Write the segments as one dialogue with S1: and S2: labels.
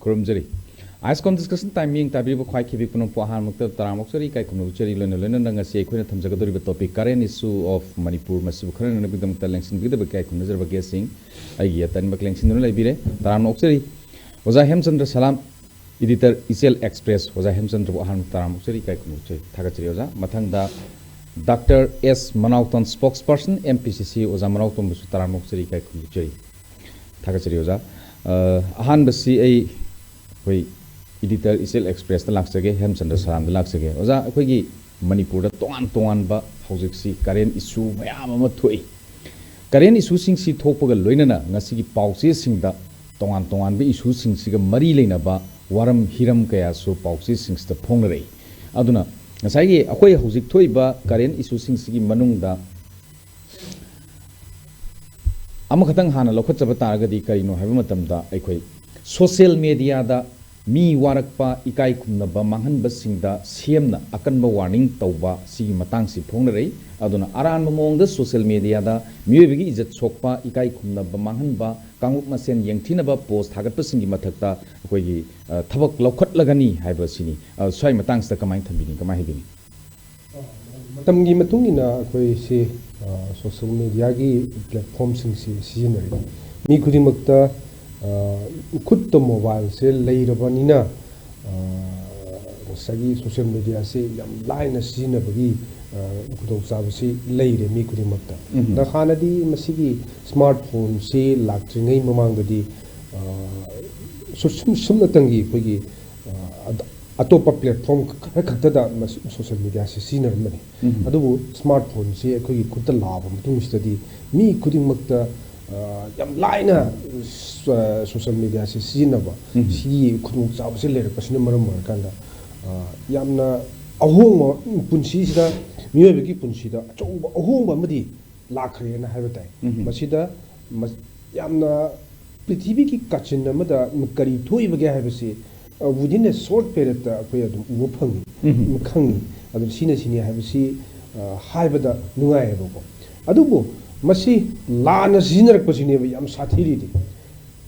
S1: Kurumjari. ISCOM discussion timing tabi bu khwai khibi kunung po han mukta taramok chari kai kunung chari lena nanga se khoina thamjagadori ba topic current issue of Manipur masu khana na bidam ta lengsin bidam kai kunung jar ba gesing ai gi atan bak lengsin no laibire taramok chari Oza Hemchandra Salam editor Isel Express Oza Hemchandra bu han taramok chari kai kunung chari thaga chari oza mathang da Dr. S. Manauton spokesperson MPCC Oza Manauton bu taramok chari kai kunung chari thaga chari oza ahan basi ai koi editor Isel Express the laksage Hemchandra Salam the laksage oza akhoi Manipur da tongan ba hojik si current issue mayam ama thoi current issue sing si thokpaga loinana ngasi gi pause sing da tongan be issue sing si ga mari leina ba waram hiram kaya so pause sing sta phongrei aduna ngasai gi akhoi hojik thoi ba current issue sing si gi manung da ama khatang hana lokhat chaba taragadi karino haiba matam da akhoi social media da mi warakpa ikai khumnaba manghanba singda siamna akanba warning tawba sigi matang si phongrei aduna aran mamongda social media da miyoibigi ijat sokpa ikai khumnaba manghanba kangup masen yengthinaba post thagatpa singi mathakta akoigi thabak lokhatlagani haiba sini swai matang sta kamai thambini kamai hibini
S2: matamgi matungina akoi si social media gi platform sing si sijinari mi khudingmakta खुद तो mobile से लई रबनीना सगी social media से यम line season बगी खुदों साबसी लई रे मी खुदी मक्ता दा खानदी मसिगी स्मार्टफोन से लाक्ट्रिंगै ममांगदी सुम नतंगी खगी अतोपा प्लेटफॉर्म खतदा सोशल मीडिया से सिजन रमनी अदुबु स्मार्टफोन से खगी खुद लाभ मतुंगस्टदी मी खुदी मक्ता yam laina social media se sinaba si khudung chaw se ler pasina maram mar kanda yamna ahong punsi sida miyobe ki punsi da achouba ahong amadi lakhre na haiba tai masida yamna prithvi ki kachin amada kari thoi bage haiba se within a short period ta akoy adum ubo phangi mukhangi adum sina sini haiba si haiba da nungai bako adubo मसी लाना सिजनरक पसिने यम साथीरी दि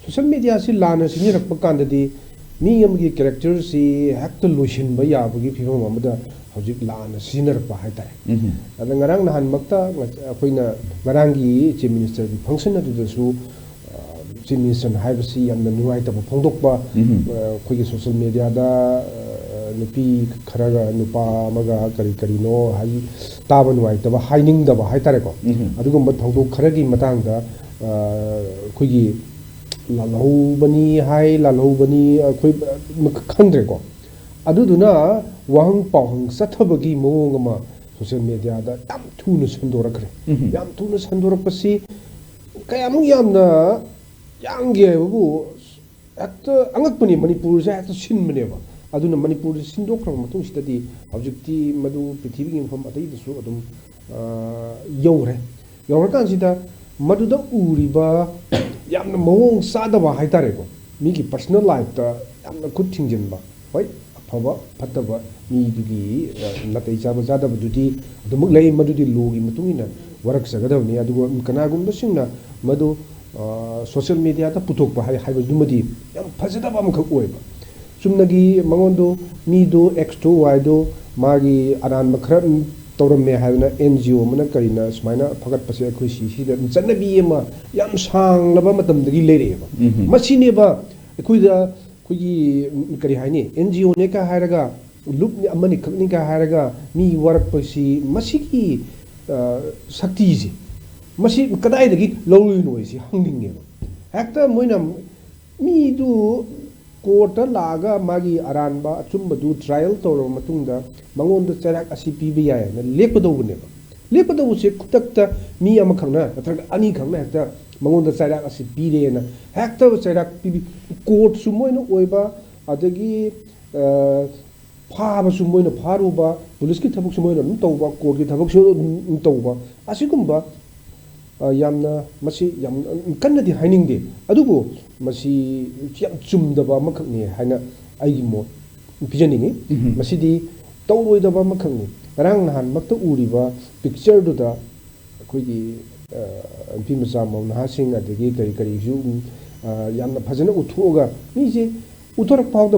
S2: social media से लाना सिजनरक पकांददी मी यमगी character सी हेक्ट lotion ब याबगी फिरम अमदा हजिक लाना सिजनरक प हाइतारे अदा ngarang nahan makta akoina ngarangi chief minister gi function adudasu chief minister haibasi yamna nuai ta phongdok ba khoigi social media da nupi kharaga nupa maga kari kari no hai taban wai taba haining da ba hai tare ko adugum ba thongdo kharagi matang da khoigi lalau bani hai lalau bani khoi khangdre ko aduduna wahang pawhang sathabagi mowong ma social media da tam thunu sandora khre yam thunu sandora pasi kayamung yamna yange bu at angakpani manipur ja at sinmane ba aduna manipur sindokra matung sitadi objecti madu prithvi gi pham atai dasu adum yore kan sida madu da uriba yamna mawong sadaba haitare ko mi gi personal life ta yamna khut thingjin ba hoi aphaba phataba mi dugi natai chaba jada bududi adumuk lei madudi logi matungina warak sagadawni adugo kanagum da singna madu social media ta putok ba haiba dumadi yam phajada ba mkhak oiba sumnagi mangondo mido x2 y2 magi aran makhra tawramme haina NGO mana karina smaina phagat pase akhoi si da jannabi ma yam sang laba matam dagi leire ba masine ba akhoi da khogi kari haini NGO ne ka hairaga lup ni amani khakni ka hairaga mi warak pasi masiki sakti ji masi kadai dagi loi noi si hangdinge ba hekta moina mi du court लागा मागी अरानबा अचुम्बदु trial तौर मतुंगदा मंगोंद चराक असि पीबे याय न लेपदौबनेबा लेपदौ से खुतक्ता मी अमा खंगना नत्रग अनि खंगना हेक्ता मंगोंद चराक असि पीरेना हेक्ता चराक पीबी कोर्ट सुमोइनो ओइबा अदगी फाबा सुमोइनो फारुबा पुलिस की थबक सुमोइनो तौबा कोर्ट की थबक सु तौबा असिगुम्बा yamna masi yam kanna di haining de adugo masi yam chumdaba makhakni haina aigi mo pijaningi masi di tawloidaba makhakni rang nahan makta uriba picture du da khoigi MP macha mo na sing adagi kari kari ju yamna phajana uthuga mi je उथरक फाउद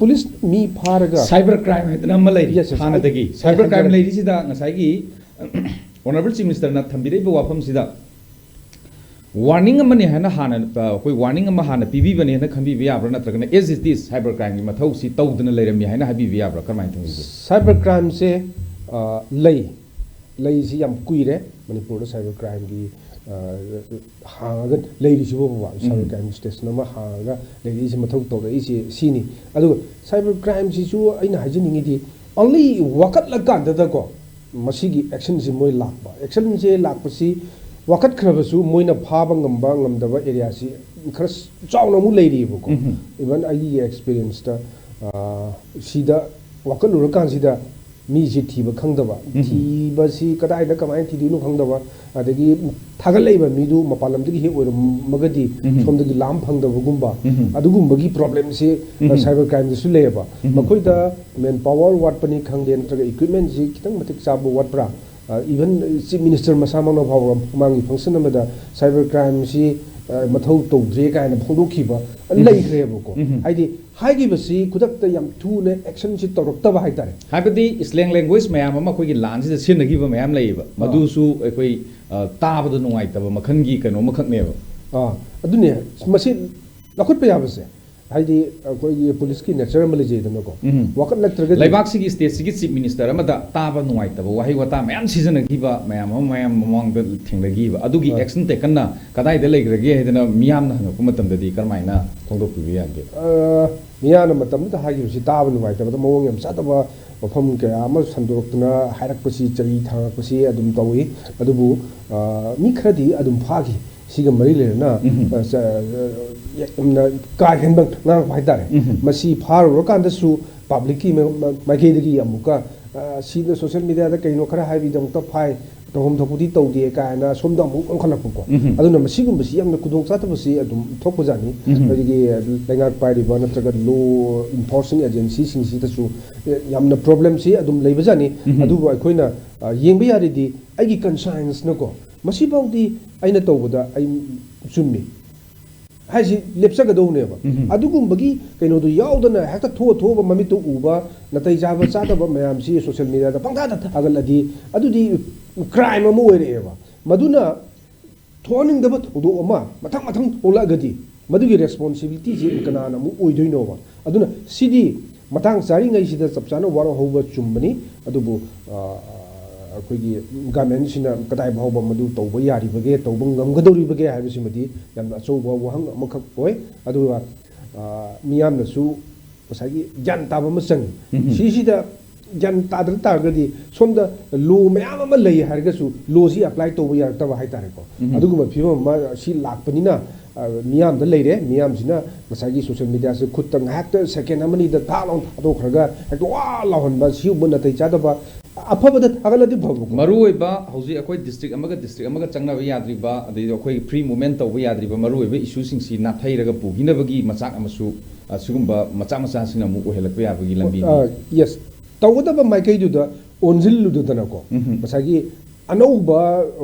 S2: police मी फारगा
S1: cyber crime है अमा लेरी
S2: Yes, yes,
S1: हानदगी
S2: I-
S1: cyber
S2: I-
S1: crime
S2: I-
S1: लेरी सिदा ngसाइगी ऑनरेबल चीफ मिनिस्टर ना थंबिरेबो वाफम सिदा वार्निंग अमने है ना हाना कोई वार्निंग अमा हाना पीबी बने है ना खंबी बियाब्रा नत्रगना as is this cyber crime की मथौ सी तौदना लेरमी है ना हबी बियाब्रा करमाय थंगी
S2: साइबर क्राइम से लई सी याम कुइरे मणिपुर साइबर क्राइम की हांगा लेरिसिबो बा साइबर क्राइम स्टेशन अमा हांगा लेरिसि मथौ तौरइसि सिनी अदु साइबर क्राइम सिसु अइना हाइजनिंगिदि ओनली वकत लकांदा को मसीगी एक्शन से मोय लाकबा एक्शन से लाकपसी वकत खरबसु Moyna फाबा ngamba ngamdaba area si खर चाउना मु लेरिबो को इवन आई एक्सपीरियंस ता सीदा वकल लुरकान सीदा मी जी थीबा खंगदबा थीबा सी कदाय दा कमाय थीदिनो खंगदबा अदगी थागल लेबा मीदु मपालमदगी हे ओर मगदी सोमदगी लाम फंगदबगुंबा अदुगुंबगी प्रॉब्लम से साइबर क्राइम दसु लेबा मखोइदा मेन पावर वाटपनी खंगदे नत्रगा इक्विपमेंट जी खितंग मतिक चाबो वाटप्रा इवन चीफ मिनिस्टर मसामनो भाव मांगी फंक्शन अमदा साइबर क्राइम सी मथौ तौद्रे कायना फोदोखिबा लैख्रेबको हाइदि हाइगिबसी खुदक्ता याम थुने एक्शन सि तौरक्तबा हाइतारे
S1: हाइबदी स्लैंग लैंग्वेज मयाम अमा कोई लान से सिनगिबा मयाम लैबा मदुसु कोई ताबद नुंगाइतबा मखनगी कनो मखकनेबा
S2: अदुने मसी लखुत याबसे हाइदि कोई पुलिस की नेचर में लेजेदनको वकत नत्रग
S1: लेबाक सिगी स्टेट सिगी चीफ मिनिस्टर अमदा ताबा नुंगाइतबा वहाई वता मयाम सिजनगिबा मयाम मयाम ममंग थेंगगिबा अदुगी एक्शन टेकनना कदाइ दे लेग्रगे हेदना मियाम ना हंगको मतमददी करमाइना फोंदोकपिबि यागे
S2: मियाना मतम दा हागिबसी ताबा नुंगाइतबा मवंग यम सातबा मफम कया अमा संदोरक्तना हाइरक्पसी चरी थांगक्पसी अदुम तौई अदुबु मी खरदी अदुम फागी सिगा मरी लेना का हेनबं ngang हाइतारे मसी फारो कांदसु पब्लिक की माइकेदगी अमुका सीना सोशल मीडिया दा कइनो खरा हाइबि दम त फाइ तोहम थोपुदी तौदे कायना सोमदा अमु अंखलपको अदुना मसीगुंबसी यामना कुदोंग चातबसी अदुम थोपो जानी अदिगी लेंगाक पाइरिबा नत्रगा लो इन्फोर्सिंग एजेंसी सिंगसी तसु यामना प्रॉब्लम सी अदुम लेबा जानी अदुबो अखोइना येंबा यारिदि आइगी कंसाइंस नको मसी बाउदी आइना तौबदा आइ चुम्मी हाइसी लेप्सगदौनेबा अदुगुंबगी कइनोदु याउदना हेक्ता थोबा ममितु उबा नतै जाबा चादबा मयाम सी सोशल मीडिया दा पंगदा थागलदि अदुदि क्राइम अमा ओइरेबा मदुना थोनिंगदबा थोदो अमा मथंग मथंग ओलागदि मदुगी रेस्पोंसिबिलिटी जी कनाना मु ओइदोइनोबा अदुना सिदी मतंग चारिंगै सिदा चपचाना वारो होबा चुम्बनी अदुबु अखोगी गवर्नमेंट सिना कदाय भावबा मदु तौबा यारिबगे तौबा ngमगदौरिबगे हाइबसिमदि यामना अचौबा वहंग अमखक ओय अदुवा मियामनसु मसागी ज्ञान ताबा मसंग सिसिदा ज्ञान तादर तागदी सोमदा लो मयाम अमा लई हारगसु लो सि अप्लाई तौबा यारतबा हाइतारेको अदुगुमा फिबम मा सि लाकपनिना मियाम दा लेरे मियाम सिना मसागी सोशल मीडिया से खुद तंग हैक्ट सेकेंड अमनी दा थालों थादोखरगा हेक्ट वा लाहनबा सिउब नतै चादबा अफबद थागलदि भबु
S1: मरुइबा हौजी अखोई डिस्ट्रिक्ट अमगा चंगनाबा याद्रिबा अदि अखोई फ्री मूवमेंट तौबा याद्रिबा मरुइबा इशू सिंगसी नाथैरगा पुगिनबगी मचाक अमसु असुगुंबा मचा मचा सिना मु ओहेलकबा याबगी लंबी
S2: यस तौगदबा माइकैदुदा ओनजिलुदुदनको मसागी अनौबा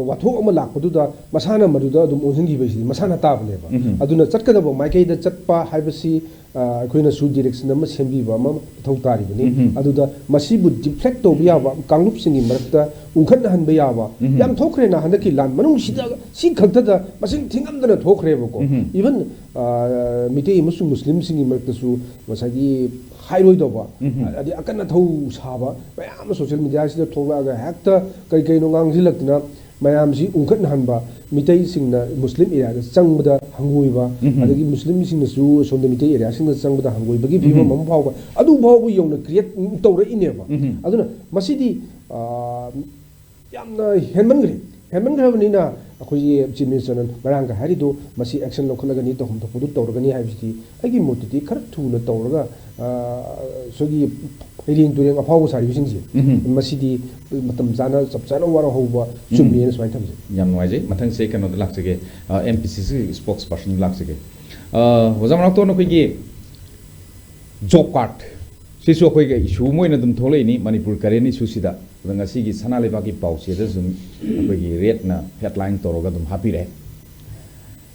S2: वाथो अमा लाकपदुदा मसाना मदुदा दुम ओनजिंगिबैसि मसाना ताबनेबा अदुना चटकदबा माइकैदा चटपा हाइबसी अखोइना सु डायरेक्शन अमा सेंबिबा अमा थौ तारिबनि अदुदा मसिबु डिफ्लेक्ट तौबा याबा कांगलुप सिंगी मरक्ता उंखन हनबा याबा याम थोखरेना हंदकी लान मनुंग सिदा सि खक्तदा मसिंग थिंगमदना थोखरेबको इवन मिटे मुस्लिम मुस्लिम सिंगी मरक्तसु मसागी हाइरोइदोबा अदि अकन थौ साबा मयाम सोशल मीडिया सिदा थोलागा हेक्ता कई कइनो ngangjilakna mayam si ungkat hanba mitai singna muslim area da changbada hangoiba adagi muslim singna su sonda mitai area singna changbada hangoiba gi bima mam phawba adu phawbu yongna create tawra ineba aduna masidi yamna henmangre अखोई chief minister मरांग हारिदो मसी action लौखलगनी तो हम तो तौरगनी हाइबसी आइगी मोटती खर थुना तौरगा सोगी रिंग तुरेंग अफाव सारिबिसिंगसे मसीदी मतम जाना सबचाना वारा होबा चुम्मियन स्वाइ थमसे
S1: याम नवाइजे मथंग से कनो लाक्सगे एमपीसीसी स्पोक्स पर्सन लाक्सगे वजामनाक तो नखोइगी जॉब कार्ड सिसु अखोइगे इशू मोइना दुम थोलेनी मणिपुर करेन इशू सिदा ngasi sana lebaki pausi da zum akogi rate na headline toroga dum happy re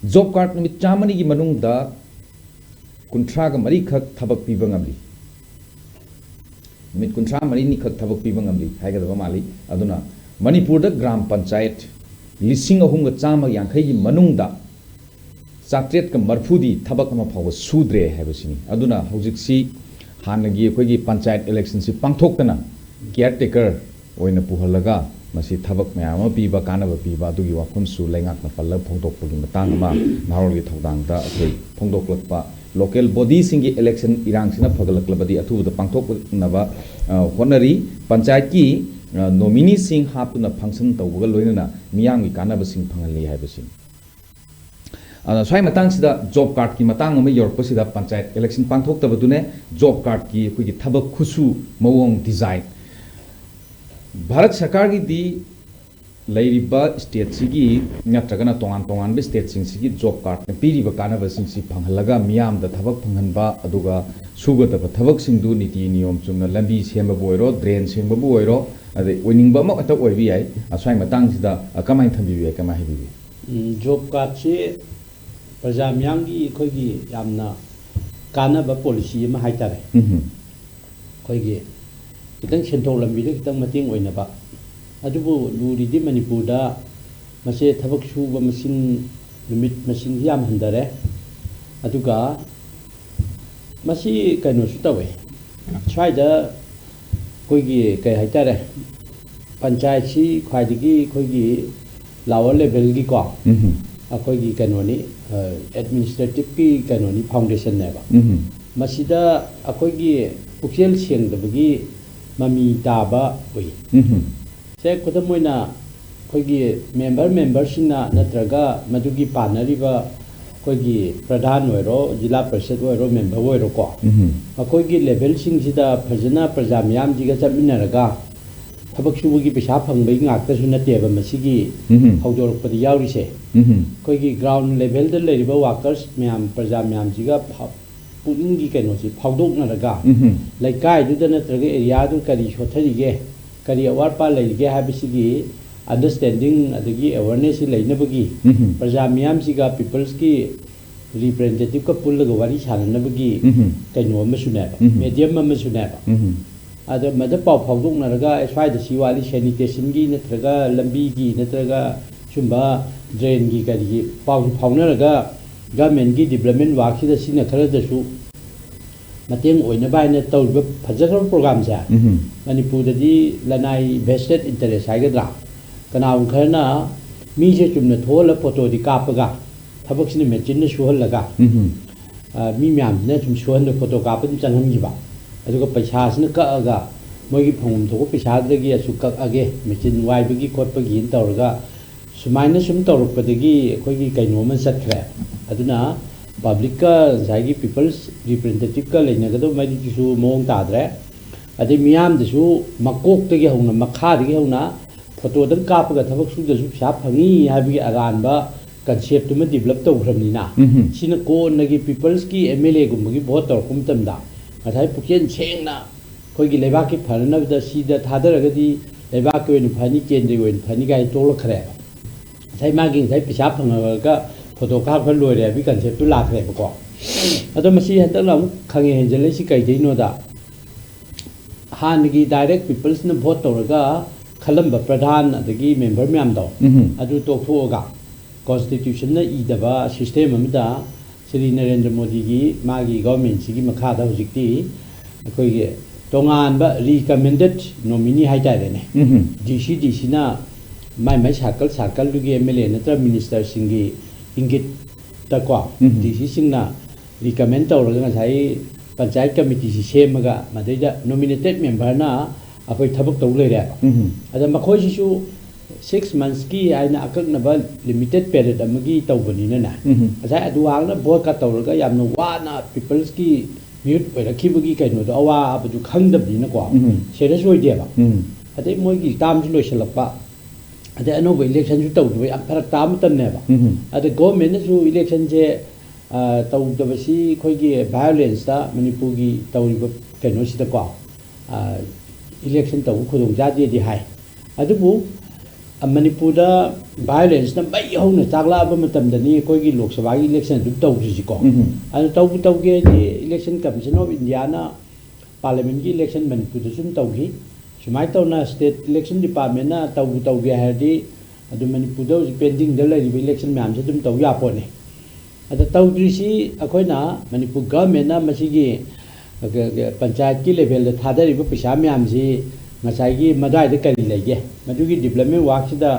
S1: job card numit chamani gi manung da kunthraga mari khak thabak piba ngamli numit kunthra mari ni khak thabak piba ngamli haigadaba mali aduna manipur da gram panchayat lising ahum ga chama yankhai gi manungda satret ka marfudi thabak ama phawa sudre haibasini aduna hojiksi hanagi khoi panchayat election si pangthoktana caretaker oina puhalaga masi thabak mayama piba kanaba piba adugi wakhun su lengak na palla phongdokpagi matang ama narol gi thodang da khoi phongdoklakpa local body singi election irang sina phagalaklabadi athu da pangthoknaba honari panchayat ki nominee sing hapuna function tawga loinana miyang gi kanaba sing phangali haibasini swai matang sida job card ki matang ama yorpa sida panchayat election pangthok tabadune job card ki khoi thabak khusu mawong design Bharat Sarkar ki di lairiba state sigi natragana tongan be state sing sigi job card ne piriba kanaba sing si phanghalaga miyam da thabak phanghanba aduga sugada ba thabak sing du niti niyom chumna lambi semba boiro drain semba boiro ade winning ba ma ata oibi ai aswai matang sida kamai thambi bi kamai hibi
S3: job card se praja miyam gi khoi gi yamna kanaba policy ma haitare khoi gi kitang senthok lambi de kitang mating oina ba adubu luri di manipur da mase thabak suba masin limit masin yam handare aduga masi kaino su tawe chai da koi gi kai haitare panchayat si khwai gi khoi gi lower level gi ko akoi gi kaino ni administrative ki kaino ni foundation ne ba masida akoi gi pukchel siang da gi mami taba oi se kodamoina khoigi member sina natraga madugi panariba khoigi pradhan oiro jila parishad oiro member oiro ko khoigi level sing sida phajana praja myam jiga chaminaraga thabak subugi pesa phangbai ngakta su nate ba masigi hawdorok padi yauri se khoigi ground level da leriba workers myam praja myam jiga पुंगी कनो से फाउदोकनरगा लैकाय दुदा नत्रगे area दु करी सोथरिगे करी अवार पा लैगे हाबिसिगी understanding अदगी awareness लैनबगी प्रजा मियाम सिगा peoples की representative का पुल्लगा वारी साननबगी कनो अमसुनेबा मीडियम अमसुनेबा अद मद पाउ फाउदोकनरगा स्वाइद सिवाली सैनिटेशन की नत्रगा लंबी की नत्रगा सुंबा ड्रेन की करी पाउ फाउनरगा गवर्नमेंट की डेवलपमेंट वाकसी सिना खरदसु मतेंग ओइना बायना तौब फजखर प्रोग्राम से मणिपुर दी लनाई वेस्टेड इंटरेस्ट हाइगद्रा कनाउ खरना मी से चुमना थोल फोटो दी कापगा थबक सिने मेचिन ने सुहल लगा मी म्याम ने चुम सुहल फोटो काप चंगम जिबा अदुगा पैसा सिने कअगा मोगी फंगम थोको पैसा दगी असु कअगे मेचिन वाइबगी खोटपगी तौरगा सुमाइना सुम तौरपदगी अखोगी कैनोम सत्खरे अदुना पब्लिक का जायगी पीपल्स रिप्रेजेंटेटिव का लेनगदो मैदिसु मोंग ताद्रे अदे मियाम दसु मकोक तगे होना मखा दगे होना फोटो दन कापगा थबक सुदसु पिसा फंगी हाबी अरानबा concept to develop to Gramina. Sinaco Nagi peoples ki MLA Gumagi bought or Kumtamda. But I put in Chena Kogi Levaki Parana with the sea that Hadaragadi, Levaki and Panic and they went Paniga told a crab. Say Magging, they pick up on a photocard lawyer, we can say to laugh. Adamasi had a long Kangi Angelesica, they know that. Hanigi direct peoples in the Potoraga, Columba Pradhan, the game member Miamdo. Adu to Foga. Constitution idaba system amda Sri Narendra Modi gi magi government sigi makha da hojikti akoi ge tongan ba recommended nominee haitare ne DC na mai circle du gi MLA natra minister singi ingit ta kwa DC singna recommend tawra ga sai panchayat committee si semaga madaida nominated member na akoi thabak taw leire ada makhoi sisu 6 months ki aina akaknaba limited period amagi tawbani na asai aduang na board ka tawraga yamna wana peoples ki mute oirakibagi kaino do awa abaju khangdabni na ko serious oideba ade moi gi tam ju loisalapa ade anoba election ju tawdu am parak tam tan neba ade government ju election je tawdabasi khoi gi violence ta manipur gi tawriba kaino sita ko election taw khudong jade di hai adubu ꯃꯅꯤꯄꯨꯔꯗ ꯚꯥꯏꯑꯣꯂꯦꯟꯁꯅ ꯃꯩ ꯍꯧꯅ ꯆꯥꯛꯂꯛꯑꯕ ꯃꯇꯝꯗꯅꯤ ꯑꯩꯈꯣꯏꯒꯤ ꯂꯣꯛ ꯁꯚꯥꯒꯤ election ꯑꯗꯨꯝ ꯇꯧꯈ꯭ꯔꯤꯁꯤꯀꯣ ꯑꯗꯨ ꯇꯧꯒꯦ ꯍꯥꯏꯗꯤ election commission of ꯏꯟꯗꯤꯌꯥꯅ ꯄꯥꯔꯂꯤꯌꯥꯃꯦꯟꯒꯤ ꯏꯂꯦꯛꯁꯟ ꯃꯅꯤꯄꯨꯔꯗ ꯁꯨꯝ ꯇꯧꯈꯤ ꯁꯨꯃꯥꯏꯅ ꯇꯧꯅ ꯁ꯭ꯇꯦꯠ ꯏꯂꯦꯛꯁꯟ ꯗꯤꯄꯥꯔꯠꯃꯦꯟꯅ ꯇꯧꯒꯦ ꯍꯥꯏꯔꯗꯤ ꯑꯗꯨ ꯃꯅꯤꯄꯨꯔꯗ ꯍꯧꯖꯤꯛ ꯄꯦꯟꯗꯤꯡꯗ ꯂꯩꯔꯤꯕ ꯏꯂꯦꯛꯁꯟ ꯃꯌꯥꯝꯁꯦ ꯑꯗꯨꯝ ꯇꯧ ꯌꯥꯄꯣꯠꯅꯤ ꯑꯗ ꯇꯧꯗ꯭ꯔꯤꯁꯤ ꯑꯩꯈꯣꯏꯅ ꯃꯅꯤꯄꯨꯔ ꯒꯚꯔꯟꯃꯦꯟꯅ ꯃꯁꯤꯒꯤ ꯄꯟꯆꯥꯌꯠꯀꯤ ꯂꯦꯚꯦꯜꯗ ꯊꯥꯗꯔꯤꯕ ꯄꯩꯁꯥ ꯃꯌꯥꯝꯁꯤ ꯉꯁꯥꯏꯒꯤ ꯃꯗꯨꯋꯥꯏꯗ ꯀꯔꯤ ꯂꯩꯒꯦ ꯃꯗꯨꯒꯤ ꯗꯤꯕꯂꯞꯃꯦꯟ ꯋꯥꯔꯛꯁꯤꯗ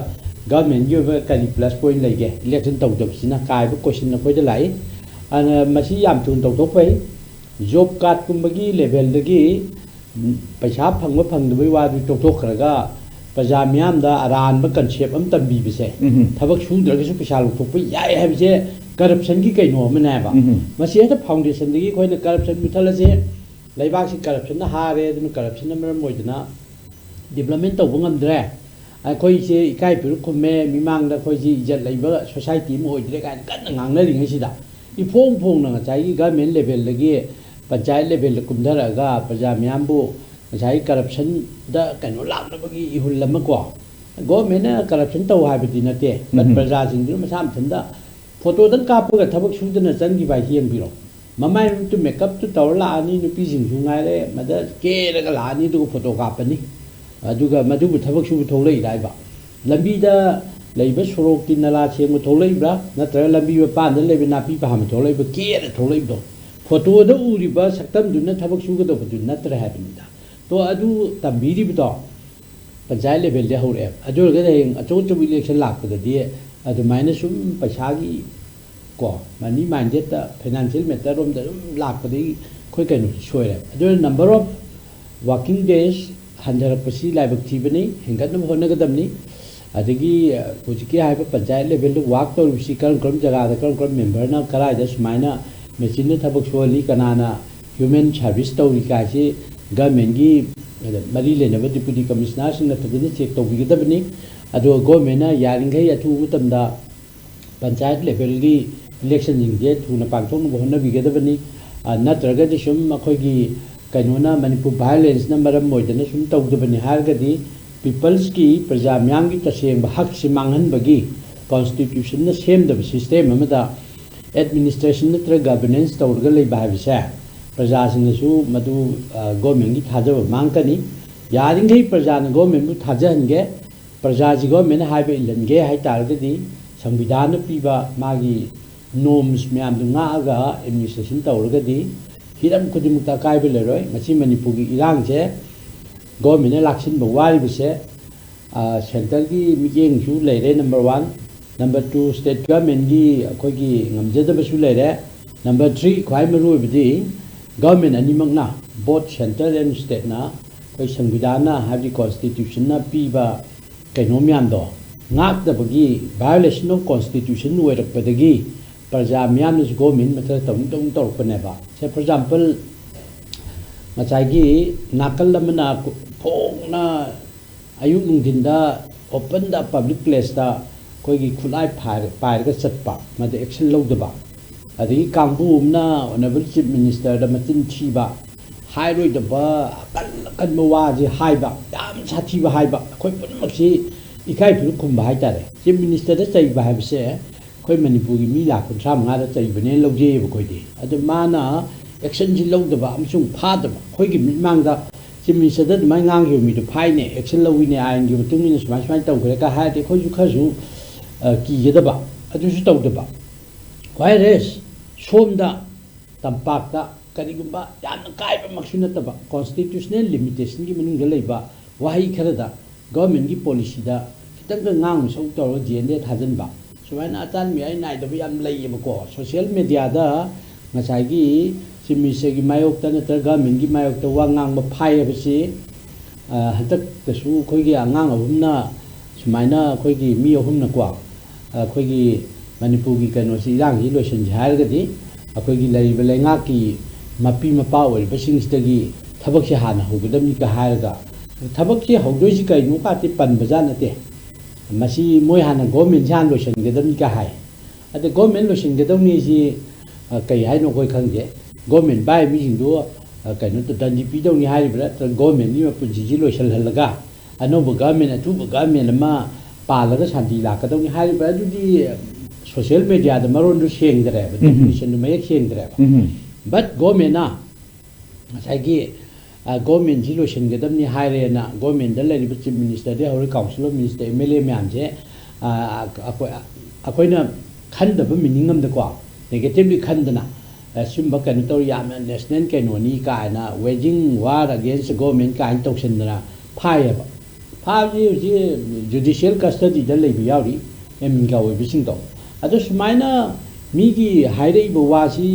S3: ꯒꯚꯔꯟꯃꯦꯟꯒꯤ ꯑꯣꯏꯕ ꯀꯔꯤ ꯄ꯭ꯂꯁ ꯄꯣꯏꯟ ꯂꯩꯒꯦ ꯏꯂꯦꯛꯁꯟ ꯇꯧꯗꯕꯁꯤꯅ ꯀꯥꯏꯕ ꯀꯣꯏꯁꯟ ꯑꯩꯈꯣꯏꯗ ꯂꯥꯛꯏ ꯑꯗꯨꯅ ꯃꯁꯤ ꯌꯥꯝ ꯊꯨꯅ ꯇꯧꯊꯣꯛꯄꯩ ꯖꯣꯕ ꯀꯥꯔꯗꯀꯨꯝꯕꯒꯤ ꯂꯦꯚꯦꯜꯗꯒꯤ ꯄꯩꯁꯥ ꯐꯪꯕ ꯐꯪꯗꯕꯒꯤ ꯋꯥꯗꯨ ꯇꯣꯛꯊꯣꯛꯈ꯭ꯔꯒ ꯄ꯭ꯔꯖꯥ ꯃꯤꯌꯥꯝꯗ ꯑꯔꯥꯟꯕ ꯀꯟꯁꯦꯞ ꯑꯃ ꯇꯝꯕꯤꯕꯁꯦ ꯊꯕꯛ ꯁꯨꯗ꯭ꯔꯒꯁꯨ ꯄꯩꯁꯥ ꯂꯧꯊꯣꯛꯄ ꯌꯥꯏ ꯍꯥꯏꯕꯁꯦ ꯀꯔꯞꯁꯟꯒꯤ ꯀꯩꯅꯣ ꯑꯃꯅꯦꯕ ꯃꯁꯤ ꯍꯦꯛꯇ ꯐꯥꯎꯟꯗꯦꯁꯟꯗꯒꯤ ꯑꯩꯈꯣꯏꯅ ꯀꯔꯞꯁꯟ ꯃꯨꯊꯠꯂꯁꯦ ꯂꯩꯕꯥꯛꯁꯤ ꯀꯔꯞꯁꯟꯅ ꯍꯥꯔꯦ ꯑꯗꯨꯅ ꯀꯔꯞꯁꯟꯅ ꯃꯔꯝ ꯑꯣꯏꯗꯅ ꯗꯤꯕꯂꯞꯃꯦꯟ ꯇꯧꯕ ꯉꯝꯗ꯭ꯔꯦ ꯑꯩꯈꯣꯏꯁꯦ ꯏꯀꯥꯏ ꯄꯤꯔꯨꯛ ꯈꯨꯝꯃꯦ ꯃꯤꯃꯥꯡꯗ ꯑꯩꯈꯣꯏꯁꯤ ꯏꯖꯠ ꯂꯩꯕ ꯁꯣꯁꯥꯏꯇꯤ ꯑꯃ ꯑꯣꯏꯗ꯭ꯔꯦ ꯀꯥꯏꯅ ꯀꯟꯅ ꯉꯥꯡꯅꯔꯤꯉꯩꯁꯤꯗ ꯏꯐꯣꯡ ꯐꯣꯡꯅ ꯉꯁꯥꯏꯒꯤ ꯒꯚꯔꯟꯃꯦꯟ ꯂꯦꯚꯦꯜꯗꯒꯤ ꯄꯟꯆꯥꯌꯠ ꯂꯦꯚꯦꯜꯗ ꯀꯨꯝꯊꯔꯛꯑꯒ ꯄ꯭ꯔꯖꯥ ꯃꯌꯥꯝꯕꯨ ꯉꯁꯥꯏ ꯀꯔꯞꯁꯟꯗ ꯀꯩꯅꯣ ꯂꯥꯛꯅꯕꯒꯤ ꯏꯍꯨꯜ ꯑꯃ ꯀꯣ ꯒꯣꯔꯃꯦꯟꯅ ꯀꯔꯞꯁꯟ ꯇꯧ ꯍꯥꯏꯕꯗꯤ ꯅꯠꯇꯦ ꯕꯠ ꯄ꯭ꯔꯖꯥꯁꯤꯡꯗꯨꯅ ꯃꯁꯥ ꯃꯊꯟꯇ ꯐꯣꯇꯣꯗꯪ ꯀꯥꯞꯄꯒ ꯊꯕꯛ ꯁꯨꯗꯅ ꯆꯪꯈꯤꯕ ꯍꯥꯏꯁꯤ ꯌꯦꯡꯕꯤꯔꯣ ꯃꯃꯥꯏ ꯃꯃꯤꯠꯇꯨ ꯃꯦꯀꯞꯇꯨ ꯇꯧꯔ ꯂꯥꯛꯑꯅꯤ ꯅꯨꯄꯤꯁꯤꯡꯁꯨ ꯉꯥꯏꯔꯦ ꯃꯗ ꯀꯦꯔꯒ ꯂꯥꯛꯑꯅꯤ ꯑꯗꯨꯒ ꯐꯣꯇꯣ ꯀꯥꯞꯄꯅꯤ ꯑꯗꯨꯒ ꯃꯗꯨꯕꯨ ꯊꯕꯛ ꯁꯨꯕ ꯊꯣꯛꯂꯛꯏꯔ ꯍꯥꯏꯕ ꯂꯝꯕꯤꯗ ꯂꯩꯕ ꯁꯣꯔꯣꯛꯀꯤ ꯅꯂꯥ ꯁꯦꯡꯕ ꯊꯣꯛꯂꯛꯏꯕ꯭ꯔꯥ ꯅꯠꯇ꯭ꯔꯒ ꯂꯝꯕꯤ ꯃꯄꯥꯟꯗ ꯂꯩꯕ ꯅꯥꯄꯤ ꯄꯥꯍꯟꯕ ꯊꯣꯛꯂꯛꯏꯕ ꯀꯦꯔ ꯊꯣꯛꯂꯛꯏꯕꯗꯣ ꯐꯣꯇꯣꯗ ꯎꯔꯤꯕ ꯁꯛꯇꯝꯗꯨꯅ ꯊꯕꯛ ꯁꯨꯒꯗꯧꯕꯗꯨ ꯅꯠꯇ꯭ꯔꯦ ꯍꯥꯏꯕꯅꯤꯗ ꯇꯣ ꯑꯗꯨ ꯇꯝꯕꯤꯔꯤꯕꯗꯣ ꯄꯟꯆꯥꯌꯠ ꯂꯦꯚꯦꯜꯗ ꯍꯧꯔꯛꯑꯦꯕ ꯑꯗꯨ ꯑꯣꯏꯔꯒꯗꯤ ꯍꯌꯦꯡ ꯑꯆꯧ ꯑꯆꯧꯕ ꯏꯂꯦꯛꯁꯟ ꯂꯥꯛꯄꯗꯗꯤ ꯑꯗꯨꯃꯥꯏꯅ ꯁꯨꯝ ꯄꯩꯁꯥꯒꯤ ꯀꯣ ꯃꯅꯤ ꯃꯥꯏꯟꯗꯦꯠꯇ ꯐꯥꯏꯅꯥꯟꯁꯤꯌꯦꯜ ꯃꯦꯇꯔꯔꯣꯝꯗ ꯑꯗꯨꯝ ꯂꯥꯛꯄꯗꯒꯤ ꯑꯩꯈꯣꯏ ꯀꯩꯅꯣꯁꯤ ꯁꯣꯏꯔꯦ ꯑꯗꯨꯅ ꯅꯝꯕꯔ ꯑꯣꯐ ꯋꯥꯔꯀꯤꯡ ꯗꯦꯖ ꯍꯟꯊꯔꯛꯄꯁꯤ ꯂꯥꯏꯕꯛ ꯊꯤꯕꯅꯤ ꯍꯦꯟꯒꯠꯅꯕ ꯍꯣꯠꯅꯒꯗꯕꯅꯤ ꯑꯗꯒꯤ ꯍꯧꯖꯤꯛꯀꯤ ꯍꯥꯏꯕ ꯄꯟꯆꯥꯌꯠ ꯂꯦꯚꯦꯜꯗ ꯋꯥꯔꯛ ꯇꯧꯔꯤꯕꯁꯤ ꯀꯔꯝ ꯀꯔꯝ ꯖꯒꯥꯗ ꯀꯔꯝ ꯀꯔꯝ ꯃꯦꯝꯕꯔꯅ ꯀꯗꯥꯏꯗ ꯁꯨꯃꯥꯏꯅ ꯃꯦꯆꯤꯟꯅ ꯊꯕꯛ ꯁꯨꯍꯜꯂꯤ ꯀꯅꯥꯅ ꯍ꯭ꯌꯨꯃꯦꯟ ꯁꯥꯔꯚꯤꯁ ꯇꯧꯔꯤ ꯀꯥꯏꯁꯤ ꯒꯚꯔꯟꯃꯦꯟꯒꯤ ꯃꯔꯤ ꯂꯩꯅꯕ ꯗꯤꯄꯨꯇꯤ ꯀꯃꯤꯁꯅꯔꯁꯤꯡꯅ ꯐꯖꯅ ꯆꯦꯛ ꯇꯧꯕꯤꯒꯗꯕꯅꯤ ꯑꯗꯨꯒ ꯒꯣꯔꯃꯦꯟꯅ ꯌꯥꯔꯤꯈꯩ ꯑꯊꯨꯕ ꯃꯇꯝꯗ ꯄꯟꯆꯥꯌꯠ ꯂꯦꯚꯦꯜꯒꯤ इलेक्शन थूना पांथोनब होनबीगदबनी नत्रगदि सुम अखोगी कइनोना मणिपुर वायलेंस न मरम मोइदना सुम तौदबनी हारगदि पीपल्स की प्रजा म्यांग की तसेंब हक से मांगहनबगी कॉन्स्टिट्यूशन न सेमदब सिस्टम अमदा एडमिनिस्ट्रेशन नत्र गवर्नेंस तौरग लेबा हाबिसे प्रजा सिंगसु मदु गवर्नमेंट की थाजब मांगकनी यारिंगै प्रजा न गवर्नमेंट बु थाजहनगे प्रजा जी गवर्नमेंट हाइबे इलनगे हाइ तारगदि संविधान पीबा मागी नॉर्म्स म्याम दुंगागा एडमिनिस्ट्रेशन तौरगदि हिरम खुदिमुक्ता कायबे लेरोय मची मणिपुर की इरांग से गवर्नमेंट लाक्सिन बवारी बिसे सेंटर की मियेंग सु लेरे नंबर 1 नंबर 2 स्टेट गवर्नमेंट की अखोगी ngamjadabsu लेरे नंबर 3 ख्वाइ मरुबदि गवर्नमेंट अनिमंगना बोथ सेंटर एंड स्टेट ना कोई संविधान ना हाबि कॉन्स्टिट्यूशन ना पीबा कइनो म्याम दो नाकदबगी वायलेशन ऑफ कॉन्स्टिट्यूशन ओइरकपदगी प्रजा म्याम इस गवर्नमेंट मतलब तौं तौरपनेबा से फॉर एग्जांपल मचागी नाकल लमना फोंगना अयुक नुंदिनदा ओपन द पब्लिक प्लेस दा कोई खुलाई पायरगा चटपा मदे एक्शन लौदबा अदि कांगबुमना ऑनरेबल चीफ मिनिस्टर दा मचिन थीबा हाइरोइदबा कल कनबा वाजे हाइबा याम साथीबा हाइबा कोई पुनमक्सी इकाई फिर खुम्बा हाइतारे चीफ मिनिस्टर दा चैबा हाइबसे कोई मणिपुर की मी लाख 35 चैबने लौजेब कोइदि अदु माना एक्शन जी लौदबा अमसुंग फादबा कोइगी मिमांगदा चीफ मिनिस्टर दा माइ ngang मी दु फाइने एक्शन लौविने आइन गी बतुंगिन सुमाइ सुमाइ तौखरे का हादे खोजु खजु कीगदबा अदुसु तौदबा वायरस सोमदा तंपाकता करिगुंबा यान काइबा मक्सु नतबा कॉन्स्टिट्यूशनल लिमिटेशन की मनुंग लेबा वाही खरदा गवर्नमेंट की पॉलिसी दा खितंग ngang सौ तौर जेने थाजनबा सुमाइना अचान मी आई नाइदबा याम लैयेबको सोशल मीडिया दा ngसाइगी सिमिसेगी मायोक्ता नत्र गवर्नमेंट की मायोक्ता वा ngang फाइबसी हतक तसु खोगी आंगांग अहुमना सुमाइना खोगी मी अहुमना को खोगी मणिपुर की कनोसी इरांगी लोशन हारगदी अखोगी लैबा लैंगा की मपी मपा ओइबसिंगस्टगी थबक से हाना होगदमनी का हारगा थबक से हौदोसी कइनु काति पनबजा नते मसी मोय हाना गवर्नमेंट जान लोशनगदमनी का हाय अदे गवर्नमेंट लोशनगदमनी जी कई हाइनो कोई खंगे गवर्नमेंट बाय मिजिंदो कइनो तो दंजी पीदौनी हाइब्रा गवर्नमेंट नि पुंजी जी लोशन हलगा अनोब गवर्नमेंट अथुब गवर्नमेंट मा ꯄꯥꯜꯂꯒ ꯁꯥꯟꯇꯤ ꯂꯥꯛꯀꯗꯧꯅꯤ ꯍꯥꯏꯔꯤꯕ ꯑꯗꯨꯗꯤ ꯁꯣꯁꯤꯌꯦꯜ ꯃꯦꯗꯤꯌꯥꯗ ꯃꯔꯣꯟꯗꯨ ꯁꯦꯡꯗ꯭ꯔꯦꯕ ꯗꯤꯐꯤꯅꯤꯁꯟꯗꯨ ꯃꯌꯦꯛ ꯁꯦꯡꯗ꯭ꯔꯦꯕ ꯕꯠ ꯒꯣꯔꯃꯦꯟꯅ ꯉꯁꯥꯏꯒꯤ ꯒꯣꯔꯃꯦꯟꯁꯤ ꯂꯣꯏꯁꯤꯟꯒꯗꯕꯅꯤ ꯍꯥꯏꯔꯦꯅ ꯒꯣꯔꯃꯦꯟꯗ ꯂꯩꯔꯤꯕ ꯆꯤꯐ ꯃꯤꯅꯤꯁꯇꯔꯗꯒꯤ ꯍꯧꯔꯒ council of minister M L A ꯃꯌꯥꯝꯁꯦ ꯑꯩꯈꯣꯏꯅ ꯈꯟꯗꯕ ꯃꯤꯅꯤꯡ ꯑꯃꯗꯀꯣ ꯅꯦꯒꯦꯇꯤꯚꯂꯤ ꯈꯟꯗꯅ ꯁꯨꯝꯕ ꯀꯩꯅꯣ ꯇꯧꯔꯤ ꯌꯥꯝꯅ ꯅꯦꯁꯅꯦꯜ ꯀꯩꯅꯣꯅꯤ ꯀꯥꯏꯅ ꯋꯦꯖꯤꯡ ꯋꯥꯔ ꯑꯒꯦꯟꯁ ꯒꯣꯔꯃꯦꯟ ꯀꯥꯏꯅ ꯇꯧꯁꯤꯟꯗꯅ ꯐꯥꯏꯌꯦꯕ ꯐꯥꯕꯁꯤ ꯍꯧꯖꯤꯛ ꯖꯨꯗꯤꯁꯤꯌꯦꯜ ꯀꯁꯇꯗꯤꯗ ꯂꯩꯕ ꯌꯥꯎꯔꯤ ꯑꯦꯝꯒ ꯑꯣꯏꯕꯁꯤꯡꯗꯣ ꯑꯗꯣ ꯁꯨꯃꯥꯏꯅ ꯃꯤꯒꯤ ꯍꯥꯏꯔꯛꯏꯕ ꯋꯥꯁꯤ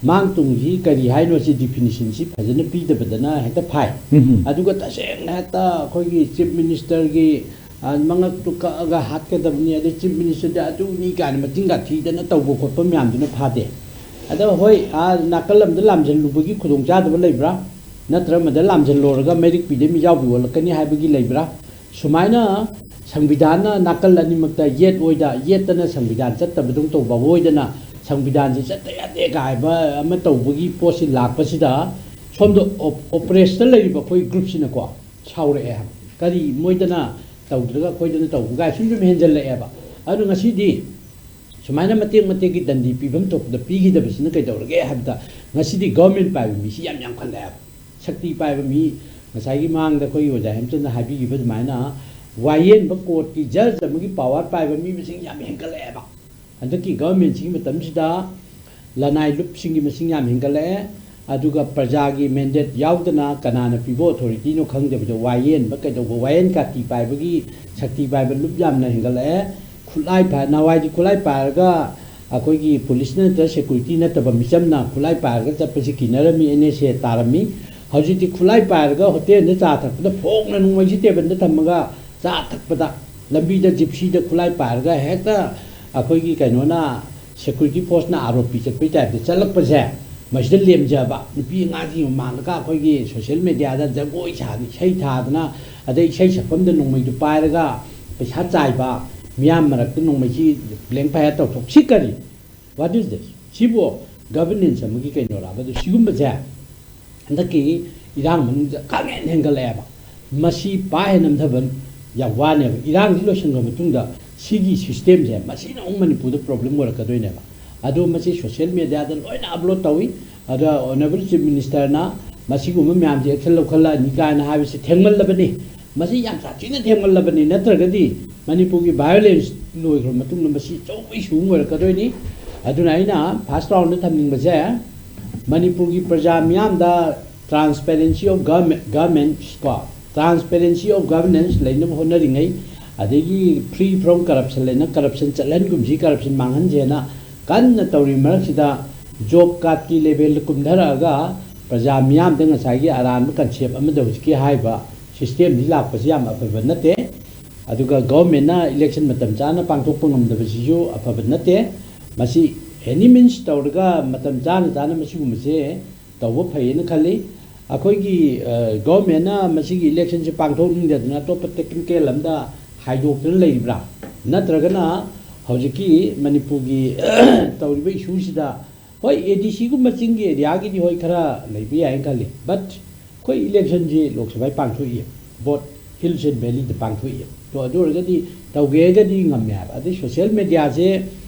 S3: ꯃꯥꯡ ꯇꯨꯡꯁꯤ ꯀꯔꯤ ꯍꯥꯏꯅꯣ ꯁꯤ ꯗꯤꯐꯤꯅꯤꯁꯟꯁꯤ ꯐꯖꯅ ꯄꯤꯗꯕꯗꯅ ꯍꯦꯛꯇ ꯐꯥꯏ ꯑꯗꯨꯒ ꯇꯁꯦꯡꯅ ꯍꯦꯛꯇ ꯑꯩꯈꯣꯏꯒꯤ ꯆꯤꯐ ꯃꯤꯅꯤꯁꯇꯔꯒꯤ ꯃꯉꯛꯇꯨ ꯀꯛꯑꯒ ꯍꯥꯠꯀꯗꯕꯅꯤ ꯑꯗꯩ ꯆꯤꯐ ꯃꯤꯅꯤꯁꯇꯔꯗ ꯑꯗꯨꯅꯤ ꯀꯥꯏꯅ ꯃꯆꯤꯟꯒ ꯊꯤꯗꯅ ꯇꯧꯕ ꯈꯣꯠꯄ ꯃꯌꯥꯝꯗꯨꯅ ꯐꯥꯗꯦ ꯑꯗꯣ ꯍꯣꯏ ꯅꯥꯀꯜ ꯑꯃꯗ ꯂꯥꯝꯖꯜꯂꯨꯕꯒꯤ ꯈꯨꯗꯣꯡꯆꯥꯗꯕ ꯂꯩꯕ꯭ꯔꯥ ꯅꯠꯇ꯭ꯔꯒ ꯃꯗ ꯂꯥꯝꯖꯜꯂꯨꯔꯒ ꯃꯩꯔꯤꯛ ꯄꯤꯗ ꯃꯤꯖꯥꯎꯕꯤ ꯑꯣꯜꯂꯛꯀꯅꯤ ꯍꯥꯏꯕꯒꯤ ꯂꯩꯕ꯭ꯔꯥ ꯁꯨꯃꯥꯏꯅ ꯁꯪꯕꯤꯙꯥꯟꯅ ꯅꯥꯀꯜ ꯑꯅꯤꯃꯛꯇ ꯌꯦꯠ ꯑꯣꯏꯗ ꯌꯦꯠꯇꯅ ꯁꯪꯕꯤꯙꯥꯟ ꯆꯠꯇꯕꯗꯧ ꯇꯧꯕ ꯑꯣꯏꯗꯅ ꯁꯪꯕꯤꯙꯥꯟꯁꯤ ꯆꯠꯇ ꯌꯥꯗꯦ ꯀꯥꯏꯕ ꯑꯃ ꯇꯧꯕꯒꯤ ꯄꯣꯠꯁꯤ ꯂꯥꯛꯄꯁꯤꯗ ꯁꯣꯝꯗ ꯑꯣꯄꯔꯦꯁꯇ ꯂꯩꯔꯤꯕ ꯑꯩꯈꯣꯏ ꯒ꯭ꯔꯨꯞꯁꯤꯅꯀꯣ ꯁꯥꯎꯔꯛꯑꯦ ꯍꯥꯏꯕ ꯀꯔꯤ ꯃꯣꯏꯗꯅ ꯇꯧꯗ꯭ꯔꯒ ꯑꯩꯈꯣꯏꯗꯅ ꯇꯧꯕ ꯀꯥꯏ ꯁꯨꯝ ꯍꯦꯟꯖꯜꯂꯛꯑꯦꯕ ꯑꯗꯨ ꯉꯁꯤꯗꯤ ꯁꯨꯃꯥꯏꯅ ꯃꯇꯦꯛ ꯃꯇꯦꯛꯀꯤ ꯗꯟꯗꯤ ꯄꯤꯐꯝ ꯊꯣꯛꯄꯗ ꯄꯤꯈꯤꯗꯕꯁꯤꯅ ꯀꯩꯗꯧꯔꯒꯦ ꯍꯥꯏꯕꯗ ꯉꯁꯤꯗꯤ ꯒꯚꯔꯟꯃꯦꯟ ꯄꯥꯏꯕ ꯃꯤꯁꯤ ꯌꯥꯝ ꯌꯥꯝꯈꯠꯂꯛꯑꯦꯕ ꯁꯛꯇꯤ ꯄꯥꯏꯕ ꯃꯤ ꯉꯁꯥꯏꯒꯤ ꯃꯥꯡꯗ ꯑꯩꯈꯣꯏꯒꯤ ꯑꯣꯖꯥ ꯍꯦꯝꯆꯟꯗ ꯍꯥꯏꯕꯤꯈꯤꯕ ꯑꯗꯨꯃꯥꯏꯅ ꯋꯥꯌꯦꯟꯕ ꯀꯣꯔꯠꯀꯤ ꯖꯖ ꯑꯃꯒꯤ ꯄꯥꯋꯔ ꯄꯥꯏꯕ ꯃꯤ ꯃꯁꯤꯡ ꯌꯥꯝ ꯍꯦꯟꯒꯠꯂꯛꯑꯦꯕ ꯍꯟꯗꯛꯀꯤ ꯒꯚꯔꯟꯃꯦꯟꯁꯤꯒꯤ ꯃꯇꯝꯁꯤꯗ ꯂꯅꯥꯏ ꯂꯨꯞꯁꯤꯡꯒꯤ ꯃꯁꯤꯡ ꯌꯥꯝ ꯍꯦꯟꯒꯠꯂꯛꯑꯦ ꯑꯗꯨꯒ ꯄ꯭ꯔꯖꯥꯒꯤ ꯃꯦꯟꯗꯦꯠ ꯌꯥꯎꯗꯅ ꯀꯅꯥꯅ ꯄꯤꯕ ꯑꯣꯊꯣꯔꯤꯇꯤꯅꯣ ꯈꯪꯗꯕꯤꯗ ꯋꯥꯌꯦꯟꯕ ꯀꯩꯗꯧꯕ ꯋꯥꯌꯦꯟ ꯀꯥꯇꯤ ꯄꯥꯏꯕꯒꯤ ꯁꯛꯇꯤ ꯄꯥꯏꯕ ꯂꯨꯞ ꯌꯥꯝꯅ ꯍꯦꯟꯒꯠꯂꯛꯑꯦ ꯈꯨꯠꯂꯥꯏ ꯅꯍꯥꯟꯋꯥꯏꯗꯤ ꯈꯨꯠꯂꯥꯏ ꯄꯥꯏꯔꯒ ꯑꯩꯈꯣꯏꯒꯤ ꯄꯨꯂꯤꯁꯅ ꯅꯠꯇ꯭ꯔꯒ ꯁꯦꯀꯨꯔꯤꯇꯤ ꯅꯠꯇꯕ ꯃꯤꯆꯝꯅ ꯈꯨꯠꯂꯥꯏ ꯄꯥꯏꯔꯒ ꯆꯠꯄꯁꯤ ꯀꯤꯅꯔꯝꯃꯤ NSA ꯇꯥꯔꯝꯃꯤ ꯍꯧꯖꯤꯛꯇꯤ ꯈꯨꯠꯂꯥꯏ ꯄꯥꯏꯔꯒ ꯍꯣꯇꯦꯜꯗ ꯆꯥ ꯊꯛꯄꯗ ꯐꯣꯡꯅ ꯅꯣꯡꯃꯩꯁꯤ ꯇꯦꯕꯜꯗ ꯊꯝꯃꯒ ꯆꯥ ꯊꯛꯄꯗ ꯂꯝꯕꯤꯗ ꯖꯤꯞꯁꯤꯗ ꯈꯨꯠꯂꯥꯏ ꯄꯥꯏꯔꯒ ꯍꯦꯛꯇ ꯑꯩꯈꯣꯏꯒꯤ ꯀꯩꯅꯣꯅ ꯁꯦꯀꯨꯔꯤꯇꯤ ꯐꯣꯔꯁꯅ ꯑꯥꯔꯣꯄꯤ ꯆꯠꯄꯒꯤ ꯇꯥꯏꯞꯇ ꯆꯠꯂꯛꯄꯁꯦ ꯃꯁꯤꯗ ꯂꯦꯝꯖꯕ ꯅꯨꯄꯤ ꯑꯉꯥꯡꯁꯤꯡ ꯃꯃꯥꯡꯗꯒ ꯑꯩꯈꯣꯏꯒꯤ ꯁꯣꯁꯤꯌꯦꯜ ꯃꯦꯗꯤꯌꯥꯗ ꯖꯒꯣꯏ ꯁꯥꯗꯅ ꯏꯁꯩ ꯊꯥꯗꯅ ꯑꯗꯩ ꯏꯁꯩ ꯁꯛꯐꯝꯗ ꯅꯣꯡꯃꯩꯗꯨ ꯄꯥꯏꯔꯒ ꯄꯩꯁా ꯆꯥꯏꯕ ꯃꯤꯌꯥꯝ ꯃꯔꯛꯇ ꯅꯣꯡꯃꯩꯁꯤ ꯕ꯭ꯂꯦꯡ ꯐꯥꯌꯔ ꯇꯧꯊꯣꯛ ꯁꯤ ꯀꯔꯤ ꯋꯥꯠ ꯏꯁ ꯗꯤꯁ ꯁꯤꯕꯨ ꯒꯚꯔꯅꯦꯟꯁ ꯑꯃꯒꯤ ꯀꯩꯅꯣꯔꯕ ꯑꯗꯨ ꯁꯤꯒꯨꯝꯕꯁꯦ ꯍꯟꯗꯛꯀꯤ ꯏꯔꯥꯡ ꯃꯅꯨꯡꯗ ꯈꯪꯍꯦꯟ ꯍꯦꯟꯒꯠꯂꯛꯑꯦꯕ ꯃꯁꯤ ꯄꯥꯍꯦꯟ ꯅꯝꯊꯕ ꯌꯥꯝ ꯋꯥꯅꯦꯕ ꯏꯔꯥꯡꯁꯤ ꯂꯣꯏꯁꯤꯟꯈ꯭ꯔ ꯃꯇꯨꯡꯗ ꯁꯤꯒꯤ ꯁꯤꯁꯇꯦꯝꯁꯦ ꯃꯁꯤꯅ ꯑꯃꯨꯛ ꯃꯅꯤꯄꯨꯔꯗ ꯄ꯭ꯔꯣꯕ꯭ꯂꯦꯝ ꯑꯣꯏꯔꯛꯀꯗꯣꯏꯅꯦꯕ ꯑꯗꯣ ꯃꯁꯤ ꯁꯣꯁꯤꯌꯦꯜ ꯃꯦꯗꯤꯌꯥꯗ ꯂꯣꯏꯅ ꯑꯞꯂꯣꯗ ꯇꯧꯏ ꯑꯗ ꯑꯣꯅꯔꯦꯕꯜ ꯆꯤꯐ ꯃꯤꯅꯤꯁꯇꯔꯅ ꯃꯁꯤꯒꯨꯝꯕ ꯃꯌꯥꯝꯁꯦ ꯑꯦꯛꯁꯟ ꯂꯧꯈꯠꯂꯛꯑꯅꯤ ꯀꯥꯏꯅ ꯍꯥꯏꯕꯁꯤ ꯊꯦꯡꯃꯜꯂꯕꯅꯤ ꯃꯁꯤ ꯌꯥꯝ ꯁꯥꯊꯤꯅ ꯊꯦꯡꯃꯜꯂꯕꯅꯤ ꯅꯠꯇ꯭ꯔꯒꯗꯤ ꯃꯅꯤꯄꯨꯔꯒꯤ ꯚꯥꯏꯑꯣꯂꯦꯟꯁ ꯂꯣꯏꯈ꯭ꯔ ꯃꯇꯨꯡꯗ ꯃꯁꯤ ꯑꯆꯧꯕ ꯏꯁꯨ ꯑꯃ ꯑꯣꯏꯔꯛꯀꯗꯣꯏꯅꯤ ꯑꯗꯨꯅ ꯑꯩꯅ ꯐꯥꯔꯁ ꯔꯥꯎꯟꯗ ꯊꯝꯅꯤꯡꯕꯁꯦ ꯃꯅꯤꯄꯨꯔꯒꯤ ꯄ꯭ꯔꯖꯥ ꯃꯤꯌꯥꯝꯗ ꯇ꯭ꯔꯥꯟꯁꯄꯦꯔꯦꯟꯁꯤ ꯑꯣꯐ ꯒꯚꯔꯟꯃꯦꯟꯠꯁ ꯀꯣ ꯇ꯭ꯔꯥꯟꯁꯄꯦꯔꯦꯟꯁꯤ ꯑꯣꯐ ꯒꯚꯔꯅꯦꯟꯁ ꯂꯩꯅꯕ ꯍꯣꯠꯅꯔꯤꯉꯩ ꯑꯗꯒꯤ ꯐ꯭ꯔꯤ ꯐ꯭ꯔꯣꯝ ꯀꯔꯞꯁꯟ ꯂꯩꯅ ꯀꯔꯞꯁꯟ ꯆꯠꯍꯟꯒꯨꯝꯁꯤ ꯀꯔꯞꯁꯟ ꯃꯥꯡꯍꯟꯁꯦꯅ ꯀꯟꯅ ꯇꯧꯔꯤꯕ ꯃꯔꯛꯁꯤꯗ ꯖꯣꯕ ꯀꯥꯔꯗꯀꯤ ꯂꯦꯚꯦꯜꯗ ꯀꯨꯝꯊꯔꯛꯑꯒ ꯄ꯭ꯔꯖꯥ ꯃꯤꯌꯥꯝꯗ ꯉꯁꯥꯏꯒꯤ ꯑꯔꯥꯟꯕ ꯀꯟꯁꯦꯞ ꯑꯃꯗ ꯍꯧꯖꯤꯛꯀꯤ ꯍꯥꯏꯕ ꯁꯤꯁꯇꯦꯝꯁꯤ ꯂꯥꯛꯄꯁꯤ ꯌꯥꯝ ꯑꯐꯕ ꯅꯠꯇꯦ ꯑꯗꯨꯒ ꯒꯚꯔꯟꯃꯦꯟꯠꯅ ꯏꯂꯦꯛꯁꯟ ꯃꯇꯝ ꯆꯥꯅ ꯄꯥꯡꯊꯣꯛꯄ ꯉꯝꯗꯕꯁꯤꯁꯨ ꯑꯐꯕ ꯅꯠꯇꯦ ꯃꯁꯤ ꯑꯦꯅꯤ ꯃꯤꯟꯁ ꯇꯧꯔꯒ ꯃꯇꯝ ꯆꯥꯅ ꯆꯥꯅ ꯃꯁꯤꯒꯨꯝꯕꯁꯦ ꯇꯧꯕ ꯐꯩꯌꯦꯅ ꯈꯜꯂꯤ ꯑꯩꯈꯣꯏꯒꯤ ꯒꯚꯔꯟꯃꯦꯟꯠꯅ ꯃꯁꯤꯒꯤ ꯏꯂꯦꯛꯁꯟꯁꯦ ꯄꯥꯡꯊꯣꯛꯅꯤꯡꯗꯗꯅ ꯑꯇꯣꯞꯄ ꯇꯦꯛꯅꯤꯀꯦꯜ ꯑꯝꯗ ꯍꯥꯏꯗꯣꯛꯇꯨꯅ ꯂꯩꯔꯤꯕ꯭ꯔꯥ ꯅꯠꯇ꯭ꯔꯒꯅ ꯍꯧꯖꯤꯛꯀꯤ ꯃꯅꯤꯄꯨꯔꯒꯤ ꯇꯧꯔꯤꯕ ꯏꯁꯨꯁꯤꯗ ꯍꯣꯏ ADCꯒꯨꯝꯕ ꯆꯤꯡꯒꯤ ꯑꯦꯔꯤꯌꯥꯒꯤꯗꯤ ꯍꯣꯏ ꯈꯔ ꯂꯩꯕ ꯌꯥꯏꯅ ꯈꯜꯂꯤ ꯕꯠ ꯑꯩꯈꯣꯏ ꯏꯂꯦꯛꯁꯟꯁꯤ ꯂꯣꯛ ꯁꯚꯥ ꯄꯥꯡꯊꯣꯛꯏ ꯕꯣꯠ ꯍꯤꯜꯁ ꯑꯦꯟ ꯚꯦꯂꯤꯗ ꯄꯥꯡꯊꯣꯛꯏ ꯇꯣ ꯑꯗꯨ ꯑꯣꯏꯔꯒꯗꯤ ꯇꯧꯒꯦꯒꯗꯤ ꯉꯝꯃꯦ ꯍꯥꯏꯕ ꯑꯗꯩ ꯁꯣꯁꯤꯌꯦꯜ ꯃꯦꯗꯤꯌꯥꯁꯦ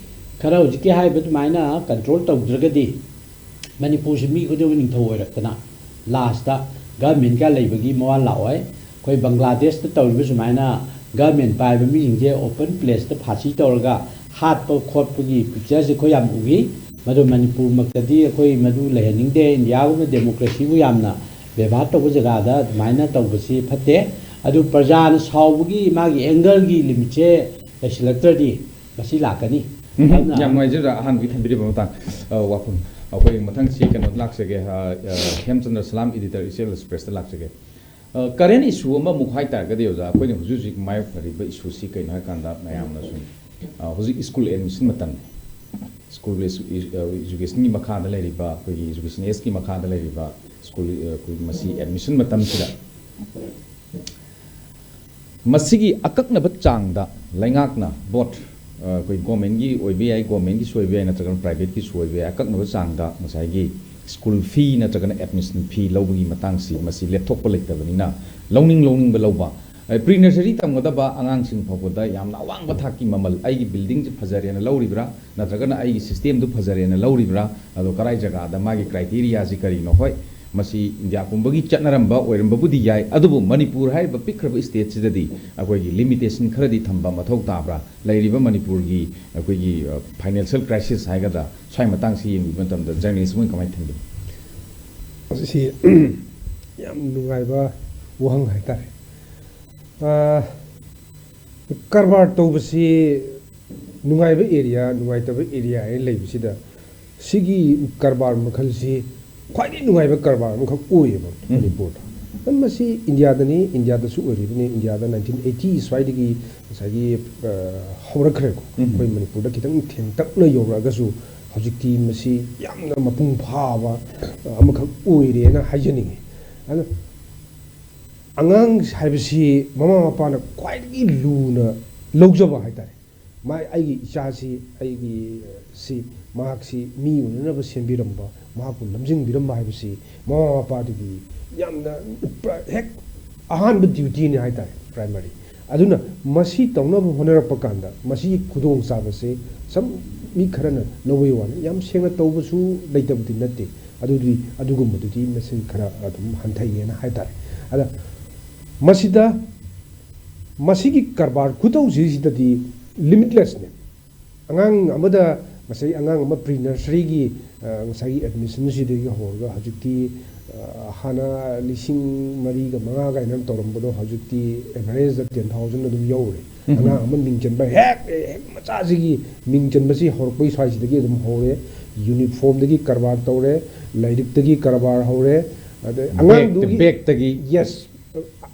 S3: ꯈꯔ ꯍꯧꯖꯤꯛꯀꯤ ꯍꯥꯏꯕ ꯑꯗꯨꯃꯥꯏꯅ ꯀꯟꯇ꯭ꯔꯣꯜ ꯇꯧꯗ꯭ꯔꯒꯗꯤ ꯃꯅꯤꯄꯨꯔꯁꯤ ꯃꯤ ꯈꯨꯗꯤꯡꯃꯛ ꯅꯤꯡꯊꯧ ꯑꯣꯏꯔꯛꯇꯅ ꯂꯥꯁꯇ ꯒꯚꯔꯟꯃꯦꯟꯠꯀ ꯂꯩꯕꯒꯤ ꯃꯋꯥ ꯂꯥꯛꯑꯣꯏ ꯑꯩꯈꯣꯏ ꯕꯪꯒ꯭ꯂꯥꯗꯦꯁꯇ ꯇꯧꯔꯤꯕ ꯁꯨꯃꯥꯏꯅ ꯒꯚꯔꯟꯃꯦꯟꯠ ꯄꯥꯏꯕ ꯃꯤꯁꯤꯡꯁꯦ ꯑꯣꯄꯟ ꯄ꯭लेꯁꯇ ꯐꯥꯁꯤ ꯇꯧꯔꯒ ꯍꯥꯠꯄ ꯈꯣꯠꯄꯒꯤ ꯄꯤꯛꯆꯔꯁꯦ ꯑꯩꯈꯣꯏ ꯌꯥꯝ ꯎꯈꯤ ꯃꯗꯨ ꯃꯅꯤꯄꯨꯔꯃꯛꯇꯗꯤ ꯑꯩꯈꯣꯏ ꯃꯗꯨ ꯂꯩꯍꯟꯅꯤꯡꯗꯦ ꯏꯟꯗꯤꯌꯥꯒꯨꯝꯕ ꯗꯦꯃꯣꯀ꯭ꯔꯦꯁꯤꯕꯨ ꯌꯥꯝꯅ ꯕꯦꯕꯥꯔ ꯇꯧꯕ ꯖꯒꯥꯗ ꯑꯗꯨꯃꯥꯏꯅ ꯇꯧꯕꯁꯤ ꯐꯠꯇꯦ ꯑꯗꯨ ꯄ꯭ꯔꯖꯥꯅ ꯁꯥꯎꯕꯒꯤ ꯃꯥꯒꯤ ꯑꯦꯡꯒꯔꯒꯤ ꯂꯤꯃꯤꯠꯁꯦ ꯂꯩꯁꯤꯜꯂꯛꯇ꯭ꯔꯗꯤ ꯃꯁꯤ ꯂꯥꯛꯀꯅꯤ
S1: ꯌꯥꯝ ꯅꯨꯡꯉꯥꯏꯖꯔ ꯑꯍꯥꯟꯕꯒꯤ ꯊꯝꯕꯤꯔꯤꯕ ꯃꯇꯥꯡ ꯋꯥꯐꯝ ꯑꯩꯈꯣꯏ ꯃꯊꯪꯁꯤ ꯀꯩꯅꯣꯗ ꯂꯥꯛꯆꯒꯦ ꯍꯦꯝꯆꯟꯗ꯭ꯔ ꯁꯂꯥꯝ ꯏꯗꯤꯇꯔ ꯏꯆꯦꯜ ꯑꯦꯛꯁꯄ꯭ꯔꯦꯁꯇ ꯂꯥꯛꯆꯒꯦ ꯀꯔꯦꯟ ꯏꯁꯨ ꯑꯃꯃꯨꯛ ꯍꯥꯏꯇꯥꯔꯒꯗꯤ ꯑꯣꯖꯥ ꯑꯩꯈꯣꯏꯅ ꯍꯧꯖꯤꯛ ꯍꯧꯖꯤꯛ ꯃꯥꯌꯣꯛꯅꯔꯤꯕ ꯏꯁꯨꯁꯤ ꯀꯩꯅꯣ ꯍꯥꯏꯀꯥꯟꯗ ꯃꯌꯥꯝꯅ ꯁꯨꯝ ꯍꯧꯖꯤꯛ ꯁ꯭ꯀꯨꯜ ꯑꯦꯗꯃꯤꯁꯟ ꯃꯇꯝꯅꯤ ꯁ꯭ꯀꯨꯜ ꯏꯖꯨꯀꯦꯁꯟꯒꯤ ꯃꯈꯥꯗ ꯂꯩꯔꯤꯕ ꯑꯩꯈꯣꯏꯒꯤ ꯏꯖꯨꯀꯦꯁꯟ ꯑꯦꯖꯀꯤ ꯃꯈꯥꯗ ꯂꯩꯔꯤꯕ ꯁ꯭ꯀꯨꯜ ꯑꯩꯈꯣꯏ ꯃꯁꯤ ꯑꯦꯗꯃꯤꯁꯟ ꯃꯇꯝꯁꯤꯗ ꯃꯁꯤꯒꯤ ꯑꯀꯛꯅꯕ ꯆꯥꯡꯗ ꯂꯩꯉꯥꯛꯅ ꯕꯣꯠ ꯑꯩꯈꯣꯏ ꯒꯣꯔꯃꯦꯟꯒꯤ ꯑꯣꯏꯕ ꯌꯥꯏ ꯒꯣꯔꯃꯦꯟꯒꯤꯁꯨ ꯑꯣꯏꯕ ꯌꯥꯏ ꯅꯠꯇ꯭ꯔꯒꯅ ꯄ꯭ꯔꯥꯏꯚꯦꯠꯀꯤꯁꯨ ꯑꯣꯏꯕ ꯌꯥꯏ ꯑꯀꯛꯅꯕ ꯆꯥꯡꯗ ꯉꯁꯥꯏꯒꯤ ꯁ꯭ꯀꯨꯜ ꯐꯤ ꯅꯠꯇ꯭ꯔꯒꯅ ꯑꯦꯗꯃꯤꯁꯟ ꯐꯤ ꯂꯧꯕꯒꯤ ꯃꯇꯥꯡꯁꯤ ꯃꯁꯤ ꯂꯦꯞꯊꯣꯛꯄ ꯂꯩꯇꯕꯅꯤꯅ ꯂꯧꯅꯤꯡꯕ ꯂꯧꯕ ꯄ꯭ꯔꯤ ꯅꯔꯁꯔꯤ ꯇꯝꯒꯗꯕ ꯑꯉꯥꯡꯁꯤꯡ ꯐꯥꯎꯕꯗ ꯌꯥꯝꯅ ꯑꯋꯥꯡꯕ ꯊꯥꯛꯀꯤ ꯃꯃꯜ ꯑꯩꯒꯤ ꯕꯤꯜꯗꯤꯡꯁꯤ ꯐꯖꯔꯦꯅ ꯂꯧꯔꯤꯕ꯭ꯔꯥ ꯅꯠꯇ꯭ꯔꯒꯅ ꯑꯩꯒꯤ ꯁꯤꯁꯇꯦꯝꯗꯨ ꯐꯖꯔꯦꯅ ꯂꯧꯔꯤꯕ꯭ꯔꯥ ꯑꯗꯣ ꯀꯔꯥꯏ ꯖꯒꯥꯗ ꯃꯥꯒꯤ ꯀ꯭ꯔꯥꯏꯇꯦꯔꯤꯌꯥꯁꯤ ꯀꯔꯤꯅꯣ ꯍꯣꯏ ꯃꯁꯤ ꯏꯟꯗꯤꯌꯥ ꯄꯨꯝꯕꯒꯤ ꯆꯠꯅꯔꯝꯕ ꯑꯣꯏꯔꯝꯕꯕꯨꯗꯤ ꯌꯥꯏ ꯑꯗꯨꯕꯨ ꯃꯅꯤꯄꯨꯔ ꯍꯥꯏꯔꯤꯕ ꯄꯤꯛꯈ꯭ꯔꯕ ꯁ꯭ꯇꯦꯠꯁꯤꯗꯗꯤ ꯑꯩꯈꯣꯏꯒꯤ ꯂꯤꯃꯤꯇꯦꯁꯟ ꯈꯔꯗꯤ ꯊꯝꯕ ꯃꯊꯧ ꯇꯥꯕ꯭ꯔꯥ ꯂꯩꯔꯤꯕ ꯃꯅꯤꯄꯨꯔꯒꯤ ꯑꯩꯈꯣꯏꯒꯤ ꯐꯥꯏꯅꯥꯟꯁꯤꯌꯦꯜ ꯀ꯭ꯔꯥꯏꯁꯤꯁ ꯍꯥꯏꯒꯗ꯭ꯔꯥ ꯁ꯭ꯋꯥꯏ ꯃꯇꯥꯡꯁꯤ ꯌꯦꯡꯕꯤꯕ ꯃꯇꯝꯗ ꯖꯔꯅꯦꯂꯤꯁ ꯃꯣꯏ ꯀꯃꯥꯏꯅ ꯊꯝꯕꯤ
S2: ꯃꯁꯤ ꯌꯥꯝ ꯅꯨꯡꯉꯥꯏꯕ ꯋꯥꯍꯪ ꯍꯥꯏꯇꯥꯔꯦ ꯀꯔꯕꯥꯔ ꯇꯧꯕꯁꯤ ꯅꯨꯡꯉꯥꯏꯕ ꯑꯦꯔꯤꯌꯥ ꯅꯨꯡꯉꯥꯏꯇꯕ ꯑꯦꯔꯤꯌꯥ ꯍꯥꯏꯅ ꯂꯩꯕꯁꯤꯗ ꯁꯤꯒꯤ ꯀꯔꯕꯥꯔ ꯃꯈꯜꯁꯤ ꯈ꯭ꯋꯥꯏꯗꯒꯤ ꯅꯨꯡꯉꯥꯏꯕ ꯀꯔꯕꯥꯔ ꯑꯃꯈꯛ ꯑꯣꯏꯌꯦꯕ ꯃꯅꯤꯄꯨꯔꯗ ꯃꯁꯤ ꯏꯟꯗꯤꯌꯥꯗꯅꯤ ꯏꯟꯗꯤꯌꯥꯗꯁꯨ ꯑꯣꯏꯔꯤꯕꯅꯤ ꯏꯟꯗꯤꯌꯥꯗ 1980 ꯁ꯭ꯋꯥꯏꯗꯒꯤ ꯉꯁꯥꯏꯒꯤ ꯍꯧꯔꯛꯈ꯭ꯔꯦꯀꯣ ꯑꯩꯈꯣꯏ ꯃꯅꯤꯄꯨꯔꯗ ꯈꯤꯇꯪ ꯊꯦꯡꯇꯛꯅ ꯌꯧꯔꯛꯑꯒꯁꯨ ꯍꯧꯖꯤꯛꯇꯤ ꯃꯁꯤ ꯌꯥꯝꯅ ꯃꯄꯨꯡ ꯐꯥꯕ ꯑꯃꯈꯛ ꯑꯣꯏꯔꯦꯅ ꯍꯥꯏꯖꯅꯤꯡꯉꯤ ꯑꯗꯣ ꯑꯉꯥꯡ ꯍꯥꯏꯕꯁꯤ ꯃꯃꯥ ꯃꯄꯥꯅ ꯈ꯭ꯋꯥꯏꯗꯒꯤ ꯂꯨꯅ ꯂꯧꯖꯕ ꯍꯥꯏꯇꯥꯔꯦ ꯑꯩꯒꯤ ꯏꯆꯥꯁꯤ ꯑꯩꯒꯤ ꯃꯍꯥꯛꯁꯤ ꯃꯤ ꯑꯣꯏꯅꯅꯕ ꯁꯦꯝꯕꯤꯔꯝꯕ ꯃꯍꯥꯛꯄꯨ ꯂꯝꯖꯤꯡꯕꯤꯔꯝꯕ ꯍꯥꯏꯕꯁꯤ ꯃꯃꯥ ꯃꯄꯥꯗꯨꯒꯤ ꯌꯥꯝꯅ ꯍꯦꯛ ꯑꯍꯥꯟꯕ ꯗ꯭ꯌꯨꯇꯤꯅꯤ ꯍꯥꯏꯇꯥꯔꯦ ꯄ꯭ꯔꯥꯏꯃꯥꯔꯤ ꯑꯗꯨꯅ ꯃꯁꯤ ꯇꯧꯅꯕ ꯍꯣꯠꯅꯔꯛꯄ ꯀꯥꯟꯗ ꯃꯁꯤꯒꯤ ꯈꯨꯗꯣꯡꯆꯥꯕꯁꯦ ꯃꯤ ꯈꯔꯅ ꯂꯧꯕꯒꯤ ꯋꯥꯅꯤ ꯌꯥꯝ ꯁꯦꯡꯅ ꯇꯧꯕꯁꯨ ꯂꯩꯇꯕꯗꯤ ꯅꯠꯇꯦ ꯑꯗꯨꯒꯨꯝꯕꯗꯨꯗꯤ ꯃꯁꯤꯡ ꯈꯔ ꯑꯗꯨꯝ ꯍꯟꯊꯩꯌꯦꯅ ꯍꯥꯏꯇꯥꯔꯦ ꯑꯗ ꯃꯁꯤꯒꯤ ꯀꯔꯕꯥꯔ ꯈꯨꯇꯧꯁꯤꯗꯗꯤ ꯂꯤꯃꯤꯠꯂꯦꯁꯅꯦ ꯑꯉꯥꯡ ꯑꯃꯗ ꯉꯁꯥꯏ ꯑꯉꯥꯡ ꯑꯃ ꯄ꯭ꯔꯤ ꯅꯔꯁꯔꯤꯒꯤ ꯉꯁꯥꯏꯒꯤ ꯑꯦꯗꯃꯤꯁꯟꯁꯤꯗꯒꯤ ꯍꯧꯔꯒ ꯍꯧꯖꯤꯛꯇꯤ ꯍꯥꯟꯅ 4,000-5,000 ꯀꯥꯏꯅ ꯇꯧꯔꯝꯕꯗꯣ ꯍꯧꯖꯤꯛꯇꯤ ꯑꯦꯚꯔꯦꯖꯇ 10,000 ꯑꯗꯨꯝ ꯌꯧꯔꯦ ꯑꯉꯥꯡ ꯑꯃ ꯃꯤꯡ ꯆꯟꯕ ꯍꯦꯛ ꯃꯆꯥꯁꯤꯒꯤ ꯃꯤꯡ ꯆꯟꯕꯁꯤ ꯍꯧꯔꯛꯄꯒꯤ ꯁ꯭ꯋꯥꯏꯁꯤꯗꯒꯤ ꯑꯗꯨꯝ ꯍꯧꯔꯦ ꯌꯨꯅꯤꯐꯣꯔꯝꯗꯒꯤ ꯀꯔꯕꯥꯔ ꯇꯧꯔꯦ ꯂꯥꯏꯔꯤꯛꯇꯒꯤ ꯀꯔꯕꯥꯔ ꯍꯧꯔꯦ ꯑꯗꯩ ꯑꯉꯥꯡꯗꯨꯒꯤ
S1: ꯕꯦꯛꯇꯒꯤ
S2: ꯌꯦꯁ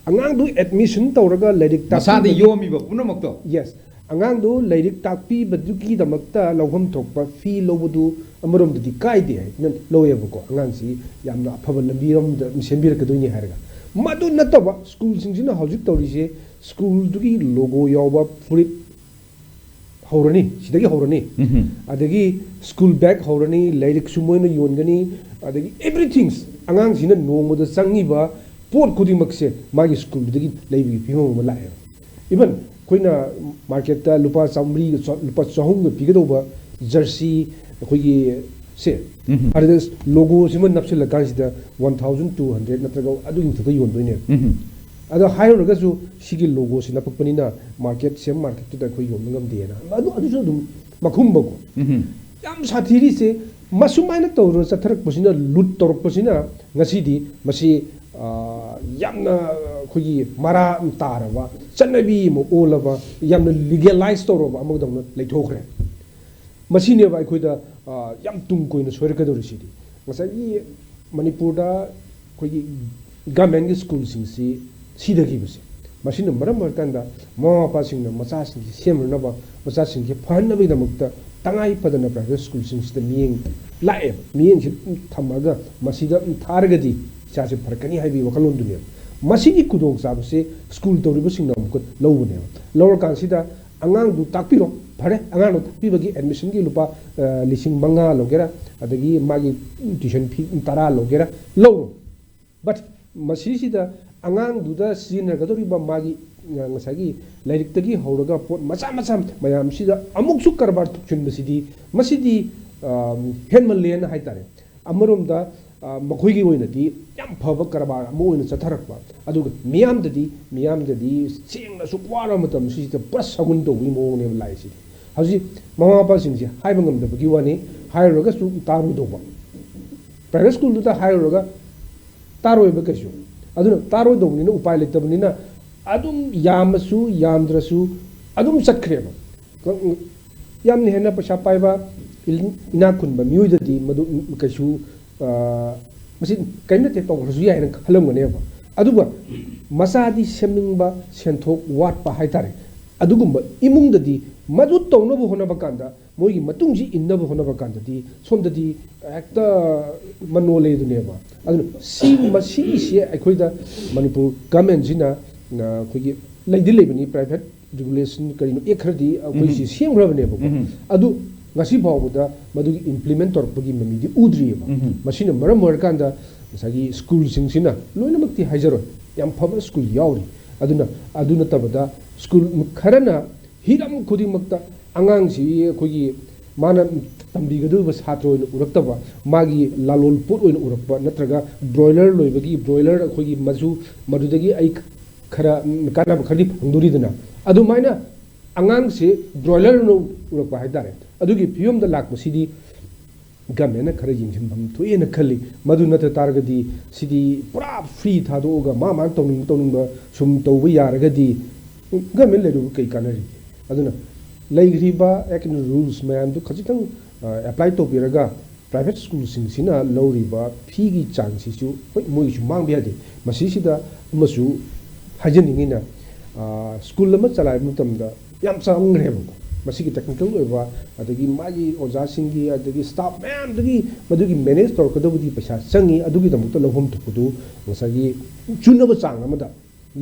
S2: ꯑꯉꯥꯡꯗꯨ ꯑꯦꯗꯃꯤꯁꯟ ꯇꯧꯔꯒ ꯂꯥꯏꯔꯤꯛ
S1: ꯃꯁꯥꯗ ꯌꯣꯝꯃꯤꯕ ꯄꯨꯝꯅꯃꯛꯇꯣ
S2: ꯌꯦꯁ ꯑꯉꯥꯡꯗꯨ ꯂꯥꯏꯔꯤꯛ ꯇꯥꯛꯄꯤꯕꯗꯨꯒꯤꯗꯃꯛꯇ ꯂꯧꯐꯝ ꯊꯣꯛꯄ ꯐꯤ ꯂꯧꯕꯗꯨ ꯑꯃꯔꯣꯝꯗꯗꯤ ꯀꯥꯏꯗꯦ ꯍꯥꯏꯅ ꯂꯧꯋꯦꯕꯀꯣ ꯑꯉꯥꯡꯁꯤ ꯌꯥꯝꯅ ꯑꯐꯕ ꯂꯝꯕꯤꯔꯣꯝꯗ ꯁꯦꯝꯕꯤꯔꯛꯀꯗꯣꯏꯅꯤ ꯍꯥꯏꯔꯒ ꯃꯗꯨ ꯅꯠꯇꯕ ꯁ꯭ꯀꯨꯜꯁꯤꯡꯁꯤꯅ ꯍꯧꯖꯤꯛ ꯇꯧꯔꯤꯁꯦ ꯁ꯭ꯀꯨꯜꯗꯨꯒꯤ ꯂꯣꯒꯣ ꯌꯥꯎꯕ ꯐꯨꯔꯤꯠ ꯍꯧꯔꯅꯤ ꯁꯤꯗꯒꯤ ꯍꯧꯔꯅꯤ ꯑꯗꯒꯤ ꯁ꯭ꯀꯨल ꯕꯦग ꯍꯧꯔꯅꯤ ꯂꯥꯏꯔꯤꯛꯁꯨ ꯃꯣꯏꯅ ꯌꯣꯟꯒꯅꯤ ꯑꯗꯒꯤ एवरीथिंग्स ꯑꯉꯥꯡꯁꯤꯅ ꯅꯣꯡꯃꯗ ꯆꯪꯉꯤꯕ ꯄꯣꯠ ꯈꯨꯗꯤꯡꯃꯛꯁꯦ ꯃꯥꯒꯤ ꯁ꯭ꯀꯨꯜꯗꯨꯗꯒꯤ ꯂꯩꯕꯒꯤ ꯐꯤꯕꯝ ꯑꯃ ꯂꯥꯛꯑꯦꯕ इवन अखोइना मार्केट लुपा 100 लुपा 200 पीगदौबा जर्सी अखोइगी से अरे लोगो सिम नपसिल कांसिदा 1200 नत्रगा अदुगिन थका योनदोइने अदा हाइरगसु सिगी लोगो सिना पकपनिना मार्केट सेम मार्केट तुदा अखोइ योन ngam देना अदुसु दुम मखुमबको याम साथीरी से मसुमाइना तौरो चथरक पसिना लूट तौरक पसिना ngasiदी मसी यामना खुगी मारा तारबा चनबी मो ओलबा यामना लीगलाइज तौरबा अमगदम लेथोखरे मसीनेबा अखोइदा याम तुम कोइना सोरकदोरिसिदी ngसाई मणिपुरदा खुगी गवर्नमेंट स्कूल सिंगसी सिदगिबसे मसीन मरम मरकंदा ममा पासिंगना मचासिंग सेमरनबा मचासिंग फहनबैदमक्ता तंगाई पदना प्राइवेट स्कूल सिंगसिदा मियेंग लाए मियेंग थमगा मसीदा थारगदी चाचे फरकनी हाइबी वखलोन दुनिया मसीगी कुदोंग साबसे स्कूल तौरिबसिंग नमक लौबने लौर कांसिदा अंगांग दु ताकपिरो फरे अंगांग दु ताकपिबगी एडमिशन की लुपा 5,000 लोगेरा अदगी मागी ट्यूशन फी 10 लोगेरा लौ बट मसीसिदा अंगांग दुदा सिनरगदोरिबा मागी ngसागी लाइरिक्तगी हौरगा पोट मचा मचा मयाम सिदा अमुकसु करबार तुचिनबसिदी मसीदी हेनमलेन हाइतारे अमरोमदा मखोइगी ओइनदी याम फब करबार अमो ओइन चथरकबा अदुग मियामददी सेंगना सुक्वारा मतम सिदा प्लस सगुन तोबी मोने लाइसि हजि ममा पापा सिंगसि हाइबा ngमदबगी वानी हाइरगा सु तारु दोबा प्राइवेट स्कूल दुदा हाइरगा तारोइबा कइसु अदुना तारो दोबनिना उपाय लेतबनिना अदुम यामसु यामद्रसु अदुम चटखरेबा यामने हेना पैसा पाइबा इना खुनबा मिउददी मदु कइसु मसी कइनते तौरसु यायन खलमगनेबा अदुबा मसादी सेमनिंगबा सेंथोक वाटपा हाइतारे अदुगुम्बा इमुंगददी मदु तौनबो होनबा कांदा मोइगी मतुंगजी इन्नबो होनबा कांददी सोमददी एकता मनोले दुनेबा अदु सी मसी से अखोइदा मणिपुर गवर्नमेंट जिना अखोइगी लैदि लेबनी प्राइवेट रेगुलेशन करिनो एकखरदी अखोइसी सेमग्रबनेबो अदु ngasi bawda madugi implement torpagi mamidi udriba machine maram markanda ngasi school singsina loinamakti haijaro yam phaba school yauri ꯑꯗꯨꯅ ꯇꯕꯗ ꯁ꯭ꯀꯨꯜ ꯈꯔꯅ ꯍꯤꯔꯝ ꯈꯨꯗꯤꯡꯃꯛꯇ ꯑꯉꯥꯡꯁꯤ ꯑꯩꯈꯣꯏꯒꯤ ꯃꯥꯅ ꯇꯝꯕꯤꯒꯗꯧꯔꯤꯕ ꯁꯥꯇ꯭ꯔ ꯑꯣꯏꯅ ꯎꯔꯛꯇꯕ ꯃꯥꯒꯤ ꯂꯥꯂꯣꯟ ꯄꯣꯠ ꯑꯣꯏꯅ ꯎꯔꯛꯄ ꯅꯠꯇ꯭ꯔꯒ ꯕ꯭ꯔꯣꯏꯂꯔ ꯂꯣꯏꯕꯒꯤ ꯕ꯭ꯔꯣꯏꯂꯔ ꯑꯩꯈꯣꯏꯒꯤ ꯃꯗꯨꯗꯒꯤ ꯑꯩ ꯈꯔ ꯀꯥꯟꯅꯕ ꯈꯔꯗꯤ ꯐꯪꯗꯣꯔꯤꯗꯅ ꯑꯗꯨꯃꯥꯏꯅ ꯑꯉꯥꯡꯁꯤ ꯕ꯭ꯔꯣꯏꯂꯔꯅ ꯎꯔꯛꯄ ꯍꯥꯏꯇꯥꯔꯦ ꯑꯗꯨꯒꯤ ꯐꯤꯕꯝꯗ ꯂꯥꯛꯄꯁꯤꯗꯤ ꯒꯃꯦꯟꯅ ꯈꯔ ꯌꯦꯡꯁꯤꯟꯐꯝ ꯊꯣꯛꯑꯦꯅ ꯈꯜꯂꯤ ꯃꯗꯨ ꯅꯠꯇ ꯇꯥꯔꯒꯗꯤ ꯁꯤꯗꯤ ꯄꯨꯔꯥ ꯐ꯭ꯔꯤ ꯊꯥꯗꯣꯛꯑꯒ ꯃꯥꯅ ꯇꯧꯅꯤꯡꯕ ꯁꯨꯝ ꯇꯧꯕ ꯌꯥꯔꯒꯗꯤ ꯒꯃꯦꯟ ꯂꯩꯔꯨꯕ ꯀꯩ ꯀꯥꯟꯅꯔꯤꯒꯦ ꯑꯗꯨꯅ ꯂꯩꯈ꯭ꯔꯤꯕ ꯔꯨꯜꯁ ꯃꯌꯥꯝꯗꯨ ꯈꯖꯤꯛꯇꯪ ꯑꯦꯄ꯭ꯂꯥꯏ ꯇꯧꯕꯤꯔꯒ ꯄ꯭ꯔꯥꯏꯚꯦꯠ ꯁ꯭ꯀꯨꯜꯁꯤꯡꯁꯤꯅ ꯂꯧꯔꯤꯕ ꯐꯤꯒꯤ ꯆꯥꯡꯁꯤꯁꯨ ꯍꯣꯏ ꯃꯣꯏꯒꯤꯁꯨ ꯃꯥꯡꯕ ꯌꯥꯗꯦ ꯃꯁꯤꯁꯤꯗ ꯑꯃꯁꯨ ꯍꯥꯏꯖꯅꯤꯡꯉꯤꯅ ꯁ꯭ꯀꯨꯜ ꯑꯃ ꯆꯂꯥꯏꯕ ꯃꯇꯝꯗ ꯌꯥꯝ ꯆꯪꯈ꯭ꯔꯦꯕꯀꯣ ꯃꯁꯤꯒꯤ ꯇꯦꯛꯅꯤꯀꯦꯜ ꯑꯣꯏꯕ ꯑꯗꯒꯤ ꯃꯥꯒꯤ ꯑꯣꯖꯥꯁꯤꯡꯒꯤ ꯑꯗꯒꯤ ꯁ꯭ꯇꯥꯐ ꯃꯌꯥꯝꯗꯒꯤ ꯃꯗꯨꯒꯤ ꯃꯦꯅꯦꯖ ꯇꯧꯔꯛꯀꯗꯕꯗꯤ ꯄꯩꯁꯥ ꯆꯪꯉꯤ ꯑꯗꯨꯒꯤꯗꯃꯛꯇ ꯂꯧꯐꯝ ꯊꯣꯛꯄꯗꯨ ꯉꯁꯥꯏꯒꯤ ꯆꯨꯅꯕ ꯆꯥꯡ ꯑꯃꯗ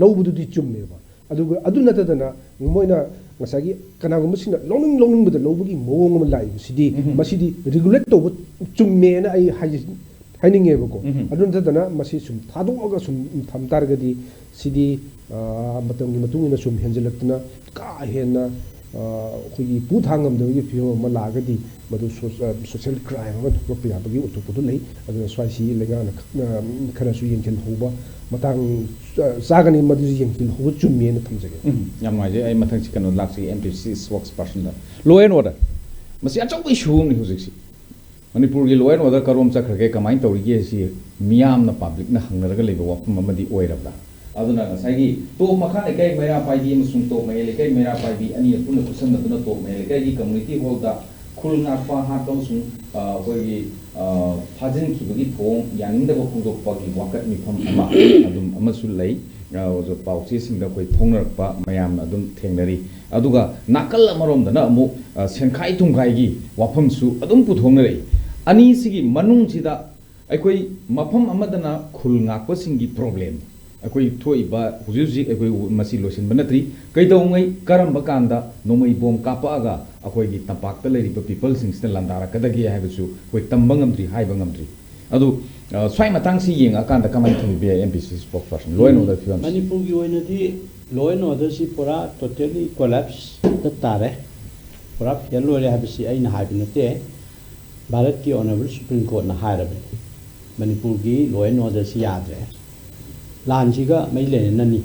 S2: ꯂꯧꯕꯗꯨꯗꯤ ꯆꯨꯝꯃꯦꯕ ꯑꯗꯨꯒ ꯑꯗꯨ ꯅꯠꯇꯗꯅ ꯃꯣꯏꯅ ꯉꯁꯥꯏꯒꯤ ꯀꯅꯥꯒꯨꯝꯕꯁꯤꯡꯅ ꯂꯧꯅꯤꯡꯕꯗ ꯂꯧꯕꯒꯤ ꯃꯑꯣꯡ ꯑꯃ ꯂꯥꯛꯏꯕꯁꯤꯗꯤ ꯃꯁꯤꯗꯤ ꯔꯤꯒꯨꯂꯦꯠ ꯇꯧꯕ ꯆꯨꯝꯃꯦꯅ ꯑꯩ ꯍꯥꯏꯅꯤꯡꯉꯦꯕꯀꯣ ꯑꯗꯨ ꯅꯠꯇꯗꯅ ꯃꯁꯤ ꯁꯨꯝ ꯊꯥꯗꯣꯛꯑꯒ ꯁꯨꯝ ꯊꯝ ꯇꯥꯔꯒꯗꯤ ꯁꯤꯗꯤ ꯃꯇꯝꯒꯤ ꯃꯇꯨꯡ ꯏꯟꯅ ꯁꯨꯝ ꯍꯦꯟꯖꯜꯂꯛꯇꯨꯅ ꯀꯥ ꯍꯦꯟꯅ ꯑꯩꯈꯣꯏꯒꯤ ꯄꯨ ꯊꯥꯡ ꯉꯝꯗꯕꯒꯤ ꯐꯤꯕꯝ ꯑꯃ ꯂꯥꯛꯑꯒꯗꯤ ꯃꯗꯨ ꯁꯣꯁꯤꯌꯦꯜ ꯀ꯭ꯔꯥꯏꯝ ꯑꯃ ꯊꯣꯛꯂꯛꯄ ꯌꯥꯕꯒꯤ ꯑꯣꯊꯣꯛꯄꯗꯨ ꯂꯩ ꯑꯗꯨꯅ ꯁ꯭ꯋꯥꯏꯁꯤ ꯂꯩꯉꯥꯛꯅ ꯈꯔꯁꯨ ꯌꯦꯡꯁꯤꯜꯍꯧꯕ ꯃꯇꯥꯡ ꯆꯥꯒꯅꯤ ꯃꯗꯨꯁꯨ ꯌꯦꯡꯁꯤꯜꯍꯧꯕ ꯆꯨꯝꯃꯦꯅ ꯊꯝꯖꯒꯦ
S1: ꯌꯥꯝ ꯅꯨꯡꯉꯥꯏꯖꯩ ꯑꯩ ꯃꯊꯪꯁꯤ ꯀꯩꯅꯣ ꯂꯥꯛꯆꯒꯦ MPC ꯋꯥꯔꯛꯁ ꯄꯥꯔꯁꯟꯗ ꯂꯣ ꯑꯦꯟ ꯑꯣꯔꯗꯔ ꯃꯁꯤ ꯑꯆꯧꯕ ꯏꯁꯨ ꯑꯃꯅꯤ ꯍꯧꯖꯤꯛꯁꯤ ꯃꯅꯤꯄꯨꯔꯒꯤ ꯂꯣ ꯑꯦꯟ ꯑꯣꯔꯗꯔ ꯀꯔꯣꯝ ꯆꯠꯈ꯭ꯔꯒꯦ ꯀꯃꯥꯏꯅ ꯇꯧꯔꯤꯒꯦ ꯁꯤ ꯃꯤꯌꯥꯝꯅ ꯄꯥꯕ꯭ꯂꯤꯛꯅ ꯍꯪꯅꯔꯒ ꯂꯩꯕ ꯋꯥꯐꯝ ꯑꯃꯗꯤ ꯑꯣꯏꯔꯕ꯭ꯔꯥ ꯑꯗꯨꯅ ꯉꯁꯥꯏꯒꯤ ꯇꯣꯞ ꯃꯈꯥ ꯂꯩꯀꯥꯏ ꯃꯩꯔꯥ ꯄꯥꯏꯕꯤ ꯑꯃꯁꯨꯡ ꯇꯣꯞ ꯃꯌꯥꯏ ꯂꯩꯀꯥꯏ ꯃꯩꯔꯥ ꯄꯥꯏꯕꯤ ꯑꯅꯤꯅ ꯄꯨꯟꯅ ꯈꯨꯠꯁꯝꯅꯗꯨꯅ ꯇꯣꯞ ꯃꯌꯥꯏ ꯂꯩꯀꯥꯏꯒꯤ ꯀꯝꯃꯨꯅꯤꯇꯤ ꯍꯣꯜꯗ ꯈꯨꯜ ꯉꯥꯛꯄ ꯍꯥꯠꯄ ꯑꯃꯁꯨꯡ ꯑꯩꯈꯣꯏꯒꯤ ꯐꯥꯖꯤꯟꯈꯤꯕꯒꯤ ꯊꯧꯑꯣꯡ ꯌꯥꯅꯤꯡꯗꯕ ꯐꯣꯡꯗꯣꯛꯄꯒꯤ ꯋꯥꯀꯠ ꯃꯤꯐꯝ ꯑꯃ ꯑꯗꯨꯝ ꯑꯃꯁꯨ ꯂꯩ ꯄꯥꯎꯆꯦꯁꯤꯡꯗ ꯑꯩꯈꯣꯏ ꯐꯣꯡꯅꯔꯛꯄ ꯃꯌꯥꯝꯅ ꯑꯗꯨꯝ ꯊꯦꯡꯅꯔꯤ ꯑꯗꯨꯒ ꯅꯥꯀꯜ ꯑꯃꯔꯣꯝꯗꯅ ꯑꯃꯨꯛ ꯁꯦꯟꯈꯥꯏ ꯊꯨꯝꯈꯥꯏꯒꯤ ꯋꯥꯐꯝꯁꯨ ꯑꯗꯨꯝ ꯄꯨꯊꯣꯛꯅꯔꯛꯏ ꯑꯅꯤꯁꯤꯒꯤ ꯃꯅꯨꯡꯁꯤꯗ ꯑꯩꯈꯣꯏ ꯃꯐꯝ ꯑꯃꯗꯅ ꯈꯨꯜ ꯉꯥꯛꯄꯁꯤꯡꯒꯤ ꯄ꯭ꯔꯣꯕ꯭ꯂꯦꯝ ꯑꯩꯈꯣꯏ ꯊꯣꯛꯏꯕ ꯍꯧꯖꯤꯛ ꯑꯩꯈꯣꯏ ꯃꯁꯤ ꯂꯣꯏꯁꯤꯟꯕ ꯅꯠꯇ꯭ꯔꯤ ꯀꯩꯗꯧꯉꯩ ꯀꯔꯝꯕ ꯀꯥꯟꯗ ꯅꯣꯡꯃꯩ ꯕꯣꯝ ꯀꯥꯞꯄꯛꯑꯒ ꯑꯩꯈꯣꯏꯒꯤ ꯇꯝꯄꯥꯛꯇ ꯂꯩꯔꯤꯕ ꯄꯤꯄꯜꯁꯤꯡꯁꯤꯅ ꯂꯥꯟꯗꯥꯔꯛꯀꯗꯒꯦ ꯍꯥꯏꯕꯁꯨ ꯑꯩꯈꯣꯏ ꯇꯝꯕ ꯉꯝꯗ꯭ꯔꯤ ꯍꯥꯏꯕ ꯉꯝꯗ꯭ꯔꯤ ꯑꯗꯨ ꯁ꯭ꯋꯥꯏ ꯃꯇꯥꯡꯁꯤ ꯌꯦꯡꯉꯀꯥꯟꯗ ꯀꯃꯥꯏꯅ ꯊꯝꯕꯤꯕ ꯌꯥꯏ MPC spokesperson law and order ꯐꯤꯕꯝ
S3: ꯃꯅꯤꯄꯨꯔꯒꯤ ꯑꯣꯏꯅꯗꯤ ꯂꯣ ꯑꯦꯟ ꯑꯣꯔꯗꯔꯁꯤ ꯄꯨꯔꯥ ꯇꯣꯇꯦꯂꯤ ꯀꯣꯂꯦꯞꯁꯇ ꯇꯥꯔꯦ ꯄꯨꯔꯥ ꯐꯦꯜ ꯑꯣꯏꯔꯦ ꯍꯥꯏꯕꯁꯤ ꯑꯩꯅ ꯍꯥꯏꯕ ꯅꯠꯇꯦ ꯚꯥꯔꯠꯀꯤ ꯑꯣꯅꯔꯦꯕꯜ ꯁꯨꯄ꯭ꯔꯤꯝ ꯀꯣꯔꯠꯅ ꯍꯥꯏꯔꯕꯅꯤ ꯃꯅꯤꯄꯨꯔꯒꯤ ꯂꯣ ꯑꯦꯟ ꯑꯣꯔꯗꯔꯁꯤ ꯌꯥꯗ꯭ꯔꯦ ꯂꯥꯟꯁꯤꯒ ꯃꯩ ꯂꯩꯅꯅꯅꯤ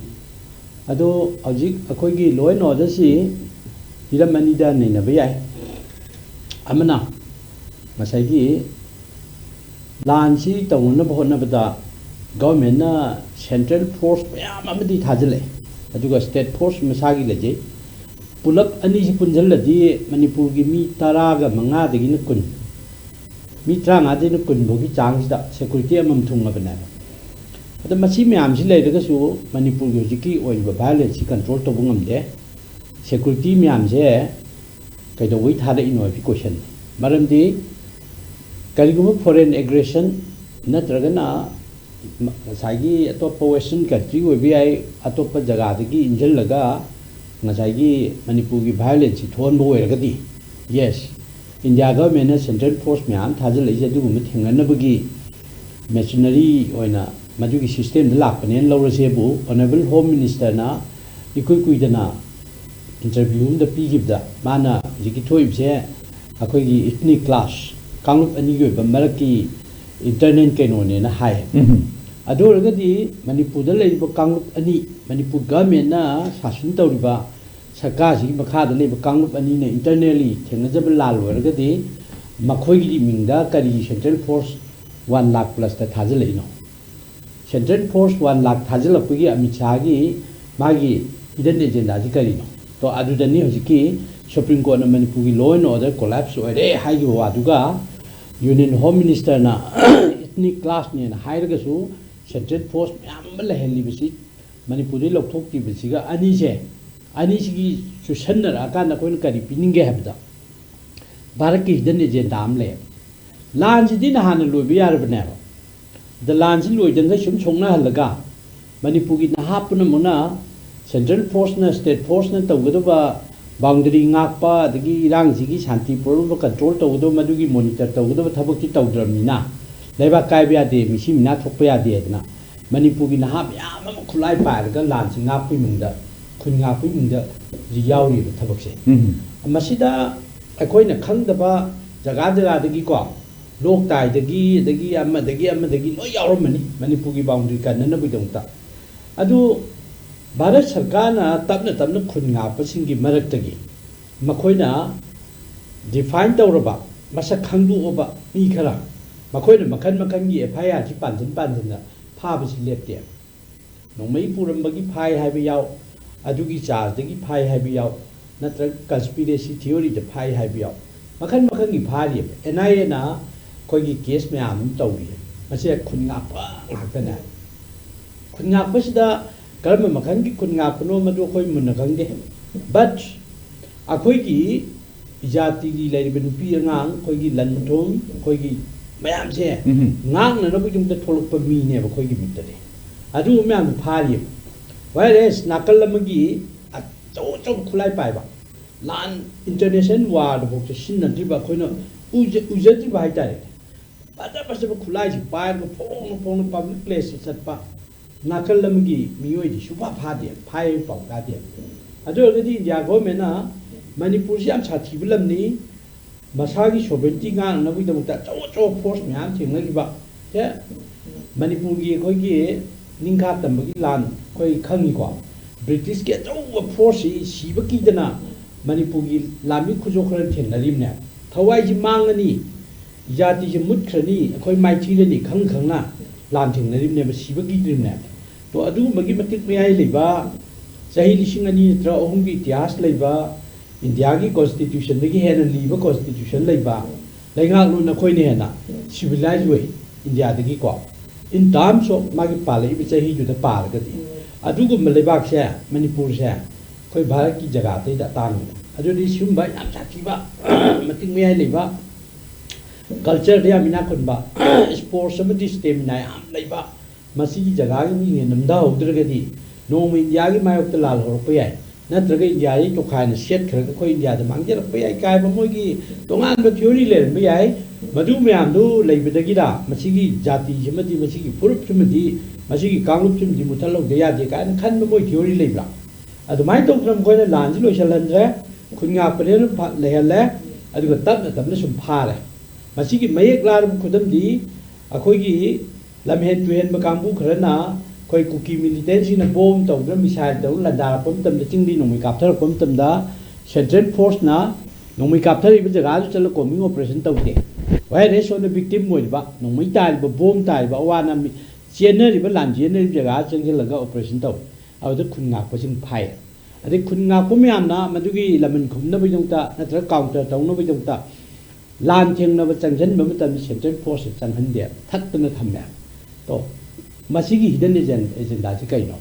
S3: ꯑꯗꯣ ꯍꯧꯖꯤꯛ ꯑꯩꯈꯣꯏꯒꯤ ꯂꯣ ꯑꯦꯟ ꯑꯣꯔꯗꯔꯁꯤ ꯍꯤꯔꯝ ꯑꯅꯤꯗ ꯅꯩꯅꯕ ꯌꯥꯏ ꯑꯃꯅ ꯉꯁꯥꯏꯒꯤ ꯂꯥꯟꯁꯤ ꯇꯧꯅꯅꯕ ꯍꯣꯠꯅꯕꯗ ꯒꯚꯔꯟꯃꯦꯟꯠꯅ ꯁꯦꯟꯇ꯭ꯔꯦꯜ ꯐꯣꯔꯁ ꯃꯌꯥꯝ ꯑꯃꯗꯤ ꯊꯥꯖꯤꯜꯂꯛꯑꯦ ꯑꯗꯨꯒ ꯁ꯭ꯇꯦꯠ ꯐꯣꯔꯁ ꯃꯁꯥꯒꯤ ꯂꯩꯖꯩ ꯄꯨꯂꯞ ꯑꯅꯤꯁꯤ ꯄꯨꯟꯁꯤꯜꯂꯗꯤ ꯃꯅꯤꯄꯨꯔꯒꯤ ꯃꯤ 15ꯗꯒꯤꯅ 20 ꯃꯤ 35ꯗꯒꯤꯅ 20 ꯐꯥꯎꯒꯤ ꯆꯥꯡꯁꯤꯗ ꯁꯦꯀꯨꯔꯤꯇꯤ ꯑꯃꯃꯝ ꯊꯨꯡꯉꯕꯅꯦꯕ ꯑꯗꯣ ꯃꯁꯤ ꯃꯌꯥꯝꯁꯤ ꯂꯩꯔꯒꯁꯨ ꯃꯅꯤꯄꯨꯔꯒꯤ ꯍꯧꯖꯤꯛꯀꯤ ꯑꯣꯏꯔꯤꯕ ꯚꯥꯏꯑꯣꯂꯦꯟꯁꯁꯤ ꯀꯟꯇ꯭ꯔꯣꯜ ꯇꯧꯕ ꯉꯝꯗꯦ ꯁꯦꯀꯨꯔꯤꯇꯤ ꯃꯌꯥꯝꯁꯦ ꯀꯩꯗꯧꯕꯩ ꯊꯥꯔꯛꯏꯅꯣ ꯍꯥꯏꯕꯒꯤ ꯀꯣꯏꯁꯟꯅꯤ ꯃꯔꯝꯗꯤ ꯀꯔꯤꯒꯨꯝꯕ ꯐꯣꯔꯦꯟ ꯑꯦꯒ꯭ꯔꯦꯁꯟ ꯅꯠꯇ꯭ꯔꯒꯅ ꯉꯁꯥꯏꯒꯤ ꯑꯇꯣꯞꯄ ꯋꯦꯁꯇꯔꯟ ꯀꯟꯇ꯭ꯔꯤ ꯑꯣꯏꯕ ꯌꯥꯏ ꯑꯇꯣꯞꯄ ꯖꯒꯥꯗꯒꯤ ꯏꯟꯁꯤꯜꯂꯒ ꯉꯁꯥꯏꯒꯤ ꯃꯅꯤꯄꯨꯔꯒꯤ ꯚꯥꯏꯑꯣꯂꯦꯟꯁꯁꯤ ꯊꯣꯛꯍꯟꯕ ꯑꯣꯏꯔꯒꯗꯤ ꯌꯦꯁ ꯏꯟꯗꯤꯌꯥ ꯒꯚꯔꯟꯃꯦꯟꯠꯅ ꯁꯦꯟꯇ꯭ꯔꯦꯜ ꯐꯣꯔꯁ ꯃꯌꯥꯝ ꯊꯥꯖꯤꯜꯂꯛꯏꯁꯦ ꯑꯗꯨꯒꯨꯝꯕ ꯊꯦꯡꯅꯅꯕꯒꯤ ꯃꯦꯆꯤꯅꯔꯤ ꯑꯣꯏꯅ ꯃꯗꯨꯒꯤ ꯁꯤꯁꯇꯦꯝꯗ ꯂꯥꯛꯄꯅꯦꯅ ꯂꯧꯔꯁꯦꯕꯨ ꯑꯣꯅꯔꯦꯕꯜ ꯍꯣꯝ ꯃꯤꯅꯤꯁꯇꯔꯅ ꯏꯀꯨꯏ ꯀꯨꯏꯗꯅ ꯏꯟꯇꯔꯚ꯭ꯌꯨ ꯑꯃꯗ ꯄꯤꯈꯤꯕꯗ ꯃꯥꯅ ꯍꯧꯖꯤꯛꯀꯤ ꯊꯣꯛꯏꯕꯁꯦ ꯑꯩꯈꯣꯏꯒꯤ ꯏꯊꯅꯤꯛ ꯀ꯭ꯂꯥꯁ ꯀꯥꯡꯂꯨꯞ ꯑꯅꯤꯒꯤ ꯑꯣꯏꯕ ꯃꯔꯛꯀꯤ ꯏꯟꯇꯔꯅꯦꯜ ꯀꯩꯅꯣꯅꯦꯅ ꯍꯥꯏ ꯑꯗꯨ ꯑꯣꯏꯔꯒꯗꯤ ꯃꯅꯤꯄꯨꯔꯗ ꯂꯩꯔꯤꯕ ꯀꯥꯡꯂꯨꯞ ꯑꯅꯤ ꯃꯅꯤꯄꯨꯔ ꯒꯚꯔꯟꯃꯦꯟꯠꯅ ꯁꯥꯁꯟ ꯇꯧꯔꯤꯕ ꯁꯔꯀꯥꯔꯁꯤꯒꯤ ꯃꯈꯥꯗ ꯂꯩꯕ ꯀꯥꯡꯂꯨꯞ ꯑꯅꯤꯅ ꯏꯟꯇꯔꯅꯦꯜꯂꯤ ꯊꯦꯡꯅꯖꯕ ꯂꯥꯜ ꯑꯣꯏꯔꯒꯗꯤ ꯃꯈꯣꯏꯒꯤ ꯃꯤꯡꯗ ꯀꯔꯤ ꯁꯦꯟꯇ꯭ꯔꯦꯜ ꯐꯣꯔꯁ 1 lakh +ꯇ ꯊꯥꯖꯤꯜꯂꯛꯏꯅꯣ ꯁꯦꯟꯇ꯭ꯔꯦꯜ ꯐꯣꯔꯁ 1 lakh ꯊꯥꯖꯤꯜꯂꯛꯄꯒꯤ ꯑꯃꯤꯠ ꯁꯥꯍꯒꯤ ꯃꯥꯒꯤ ꯍꯤꯗꯟ ꯑꯦꯖꯦꯟꯗꯥꯁꯤ ꯀꯔꯤꯅꯣ ꯇꯣ ꯑꯗꯨꯗꯅꯤ ꯍꯧꯖꯤꯛꯀꯤ ꯁꯨꯄ꯭ꯔꯤꯝ ꯀꯣꯔꯠꯅ ꯃꯅꯤꯄꯨꯔꯒꯤ ꯂꯣ ꯑꯦꯟ ꯑꯣꯔꯗꯔ ꯀꯣꯂꯥꯞꯁ ꯑꯣꯏꯔꯦ ꯍꯥꯏꯈꯤꯕ ꯋꯥꯗꯨꯒ ꯌꯨꯅꯤꯌꯟ ꯍꯣꯝ ꯃꯤꯅꯤꯁꯇꯔꯅ ꯏꯊꯅꯤꯛ ꯀ꯭ꯂꯥꯁꯅꯦꯅ ꯍꯥꯏꯔꯒꯁꯨ ꯁꯦꯟꯇ꯭ꯔꯦꯜ ꯐꯣꯔꯁ ꯃꯌꯥꯝ ꯑꯃ ꯂꯩꯍꯜꯂꯤꯕꯁꯤ ꯃꯅꯤꯄꯨꯔꯗꯒꯤ ꯂꯧꯊꯣꯛꯈꯤꯕꯁꯤꯒ ꯑꯅꯤꯁꯤꯒꯤ ꯆꯨꯁꯟꯅꯔꯛꯑꯀꯥꯟꯗ ꯑꯩꯈꯣꯏꯅ ꯀꯔꯤ ꯄꯤꯅꯤꯡꯒꯦ ꯍꯥꯏꯕꯗ ꯚꯥꯔꯠꯀꯤ ꯍꯤꯗꯟ ꯑꯦꯖꯦꯟꯗꯥ ꯑꯃ ꯂꯩꯌꯦꯕ ꯂꯥꯟꯁꯤꯗꯤ ꯅꯍꯥꯟꯅ ꯂꯣꯏꯕ ꯌꯥꯔꯕꯅꯦꯕ ꯗ ꯂꯥꯟꯁꯤ ꯂꯣꯏꯗꯉꯩ ꯁꯨꯝ ꯁꯣꯛꯅꯍꯜꯂꯒ ꯃꯅꯤꯄꯨꯔꯒꯤ ꯅꯍꯥ ꯄꯨꯝꯅꯃꯛꯅ ꯁꯦꯟꯇ꯭ꯔꯦल ꯐꯣर्सना स्टेट फोर्सना तौगदबा boundary ngakpa adagi irangsigi shanti problem control tawdo madugi monitor tawdo thabakti tawdramina leba kaibya de misi mina thokpa ya de adna Manipur in half yam collide by the launching up Pimunda, Kunga Pimunda, the Yauri of Tabaxi. Masida, a coin a Kandaba, Jagada the Giko, Lok Tai the Gi, Amma, the Gi, no Yarmani, Manipugi boundary can never be done. Adu Barat Sarkana, Tabna Tabna Kunga, Passingi Maratagi, Makoina, define Doraba, Masakandu Oba, Nikara, Makoina Makangi, a Paya, Jipan, Pabs left there. No may Purambagi Pai have out, Adugi Charles, the Pai have out, not a conspiracy theory, the Pai have out. Makangi Pai, and I and I, Kogi case me am Towi, Masia Kunapa, Lakana. Kunap was the Karma Makangi Kunap, no Madokoi Munakangi, but a Koigi, Jati Lady Benupiang, Koigi Lantong, Koigi. Mayam say, Nang and nobody the told for me never quite give me today. I do man party. Whereas Nakalamagi at Toto Kulai Paiba. Land International War, the book to Shin and Tiba Koino, Uzeti by direct. But that was a Kulai by the phone upon public places at Pa. Nakalamagi, Mioidi, Shupa Party, Pai Pagadian. I do already in Yagomena, Manipurian Satibulamni. Masagi sovereignty gan na with the force me hunting like about Manipuri Kogi Ninka Tambagi land Koi Kangiqua British get over force Shibaki dana Manipuri Lami Kuzokran Nalimna Tawaji Mangani Yati Mutrani Koi my children Kankana Lanting Nalimna Shibaki Dreamna to Adu Magimatic me I liba Sahili Shingani Tra Hongi Tias Leba Indiagi constitution, the Hen and Liba constitution, Leba, Langan Luna Koinena, civilized way, India the Giko. In terms of Magipali, which I hear to the Pargati. I do go Malibak share, Manipur share, Koi Baraki Jagate, that time. I do this by Amsakiba, Mating me Liba, culture de Aminakunba, sports of this stamina, Leba, Masiki Jagami and Namda Dragadi, no Indiagi my of the Lal or Pay. Natraga India to kind of shed Krakoi India, the Manga Pay Kai Mogi, Dongan the Fury Len, Mayai, Madumi do Labidagida, Masigi, Jati, Jimati, Masigi, Purup Timothy, Masigi Kangup Timothy Mutalo, the Yadika, and Kanmo Fury Labra. At the mind of them going to Langelo Shalandra, Kunga Perena Lehele, at the top of the Mission Pare. Masigi May Gladam Kudamdi, Akogi, Lamhead to Hen Bakambu Karana. Koi cookie militancy in a bomb to the missile to Lada Pumptum, the Tingly no we capture Pumptum da, Central Force na, no we capture even the Raj Telecoming operation to day. Where is on the victim with back, no we tie, but bomb tie, but one and generally, but land generally the Raj and Hilaga operation to. Out the Kunga was in Pire. I think Kunga Pumiana, Madugi, Laman Kumnabijunta, Natra counter, Tonobijunta, Land Ting Nova Sanction, Momentum, Central Forces and Hundia, Tatana Tamia. Masigi hidden agent Dajikaino.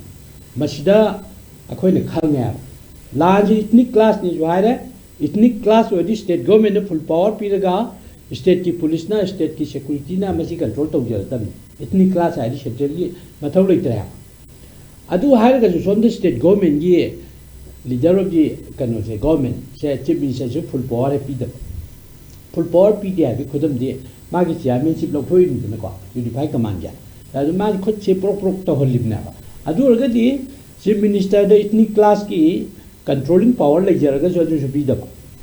S3: Masida, a coin of Kalmar. Large ethnic class is wide, ethnic class or this state government full power, Piraga, state ki police na, state ki security na, Masi control to Jelton. Ethnic class I should tell you, Matoli Tra. I do hire as from the state government ye, leader of the government, say Chief Minister full power, Peter. Full power PDI, we couldn't de Magicia, Minship of Point in the Court, Unify Command. As a man could say pro-pro to live never. I do already, Chief Minister, the ethnic class key, controlling power like Jaragas or to be the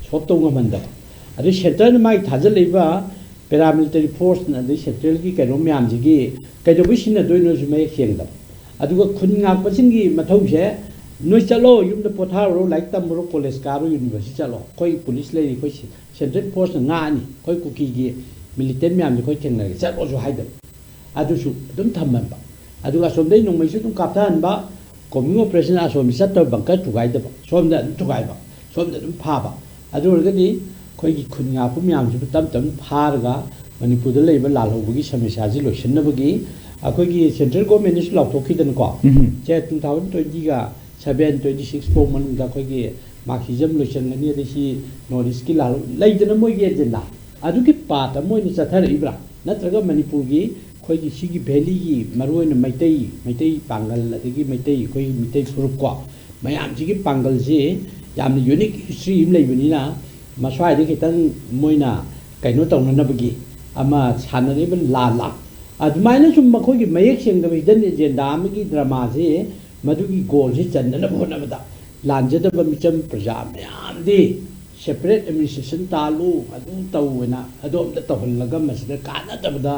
S3: Sotomanda. At the shelter might Hazaliva, paramilitary force and the Shetelki, Karomiamzigi, Kadovish in the Doinos may hang them. I do a Kuninga Pasingi, Matoja, Noisalo, you the Potaro, like the Morocco Lescaro University, Koi police lady, Central Force and Nani, Koi Kuki, military man, the Koitan, that also hide them. I don't remember. I do a Sunday no mission to Captain Ba, coming operation as from Sato Banker to guide the from the to guide, from the Papa. I do already Kogi Kunya Pumiam to Tamtam Parga when you put the label Lalo Bugi Samisazi, Shinabagi, a Kogi central government is locked to Kid and Cock. Chat 2020, 726 Poman, Gakogi, Marxism, Lucian, and near the sea, nor the skill, late in a more yet than that. I do keep part of more in Satara Ibra, not a Manipuri. Koi Sigi Belly, Maruan Maitei, Pangal, the Matei, Koi Mitei Furqua. My Amjiki Pangal Z, Yam unique stream Lavinina, Maswai de Kitan Moina, Kainoton Nabagi, Ama Sanable Lala, ꯑꯗꯨꯃꯥꯏꯅ ꯁꯨꯝ ꯃꯈꯣꯏꯒꯤ ꯃꯌꯦꯛ ꯁꯦꯡꯗꯕ ꯍꯤꯗꯟ agenda ꯑꯃꯒꯤ ꯗ꯭ꯔꯃꯥꯁꯤ ꯃꯗꯨꯒꯤ ꯒꯣꯜꯁꯤ ꯆꯟꯅꯅꯕ ꯍꯣꯠꯅꯕꯗ ꯂꯥꯟꯖꯗꯕ ꯃꯤꯆꯝ ꯄ꯭ꯔꯖꯥ ꯃꯌꯥꯝꯗꯤ ꯁꯦꯄꯔꯦꯠ ꯑꯦꯗꯃꯤꯅꯤꯁꯇ꯭ꯔꯦꯁꯟ ꯇꯥꯜꯂꯨ ꯑꯗꯨ ꯇꯧꯋꯦꯅ ꯑꯗꯣꯝꯗ ꯇꯧꯍꯜꯂꯒ ꯃꯁꯤꯗ ꯀꯥꯟꯅꯗꯕꯗ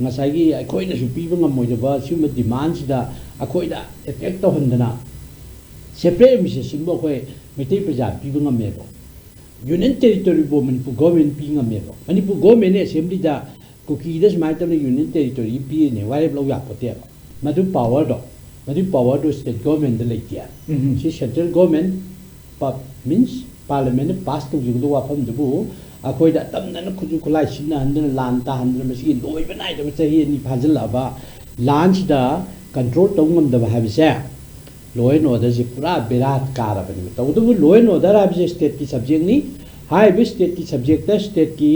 S3: ꯉꯁꯥꯏꯒꯤ ꯑꯩꯈꯣꯏꯅꯁꯨ ꯄꯤꯕ ꯉꯝꯃꯣꯏꯗꯕ ꯁꯤꯒꯨꯝꯕ ꯗꯤꯃꯥꯟꯁꯤꯗ ꯑꯩꯈꯣꯏꯗ ꯑꯦꯇꯦꯛ ꯇꯧꯍꯟꯗꯅ ꯁꯦꯄꯔꯦꯠ ꯑꯦꯗꯃꯤꯅꯤꯁꯇ꯭ꯔꯦꯁꯟꯕꯨ ꯑꯩꯈꯣꯏ ꯃꯩꯇꯩ ꯄ꯭ꯔꯖꯥ ꯄꯤꯕ ꯉꯝꯃꯦꯕ ꯌꯨꯅꯤꯌꯟ ꯇꯦꯔꯤꯇꯣꯔꯤꯕꯨ ꯃꯅꯤꯄꯨꯔ ꯒꯣꯔꯃꯦꯟ ꯄꯤ ꯉꯝꯃꯦꯕ ꯃꯅꯤꯄꯨꯔ ꯒꯣꯔꯃꯦꯟ ꯑꯦꯁꯦꯝꯕ꯭ꯂꯤꯗ ꯀꯨꯀꯤꯗ ꯁꯨꯃꯥꯏꯅ ꯇꯧꯅ ꯌꯨꯅꯤꯌꯟ ꯇꯦꯔꯤꯇꯣꯔꯤ ꯄꯤꯔꯤꯅꯦ ꯋꯥꯔꯦꯞ ꯂꯧ ꯌꯥꯄꯣꯠꯇꯦꯕ ꯃꯗꯨ ꯄꯥꯋꯔꯗꯣ ꯁ꯭ꯇꯦꯠ ꯒꯣꯔꯃꯦꯟꯗ ꯂꯩꯇꯦ ꯁꯤ ꯁꯦꯟꯇ꯭ꯔꯦꯜ ꯒꯣꯔꯃꯦꯟ ꯃꯤꯟꯁ ꯄꯥꯔꯂꯤꯌꯥꯃꯦꯟꯅ ꯄꯥꯁ ꯇꯧꯖꯒꯗꯕ ꯋꯥꯐꯝꯗꯨꯕꯨ ꯑꯩꯈꯣꯏꯗ ꯇꯝꯗꯅ ꯈꯨꯠꯁꯨ ꯈꯨꯠꯂꯥꯏ ꯁꯤꯖꯤꯟꯅꯍꯟꯗꯅ ꯂꯥꯟ ꯇꯥꯍꯟꯗꯅ ꯃꯁꯤꯒꯤ ꯂꯣꯏꯕ ꯅꯥꯏꯗꯕ ꯆꯍꯤ 2 ꯐꯥꯖꯤꯜꯂꯛꯑꯕ ꯂꯥꯟꯁꯤꯗ ꯀꯟꯇ꯭ꯔꯣꯜ ꯇꯧꯕ ꯉꯝꯗꯕ ꯍꯥꯏꯕꯁꯦ ꯂꯣ ꯑꯦꯟ ꯑꯣꯔꯗꯔꯁꯤ ꯄꯨꯔꯥ ꯕꯦꯔꯥ ꯀꯥꯔꯕꯅꯦꯕ ꯇꯧꯕꯇꯕꯨ ꯂꯣ ꯑꯦꯟ ꯑꯣꯔꯗꯔ ꯍꯥꯏꯕꯁꯦ ꯁ꯭ꯇꯦꯠꯀꯤ ꯁꯕꯖꯦꯛꯅꯤ ꯍꯥꯏꯔꯤꯕ ꯁ꯭ꯇꯦꯠꯀꯤ ꯁꯕꯖꯦꯛꯇ ꯁ꯭ꯇꯦꯠꯀꯤ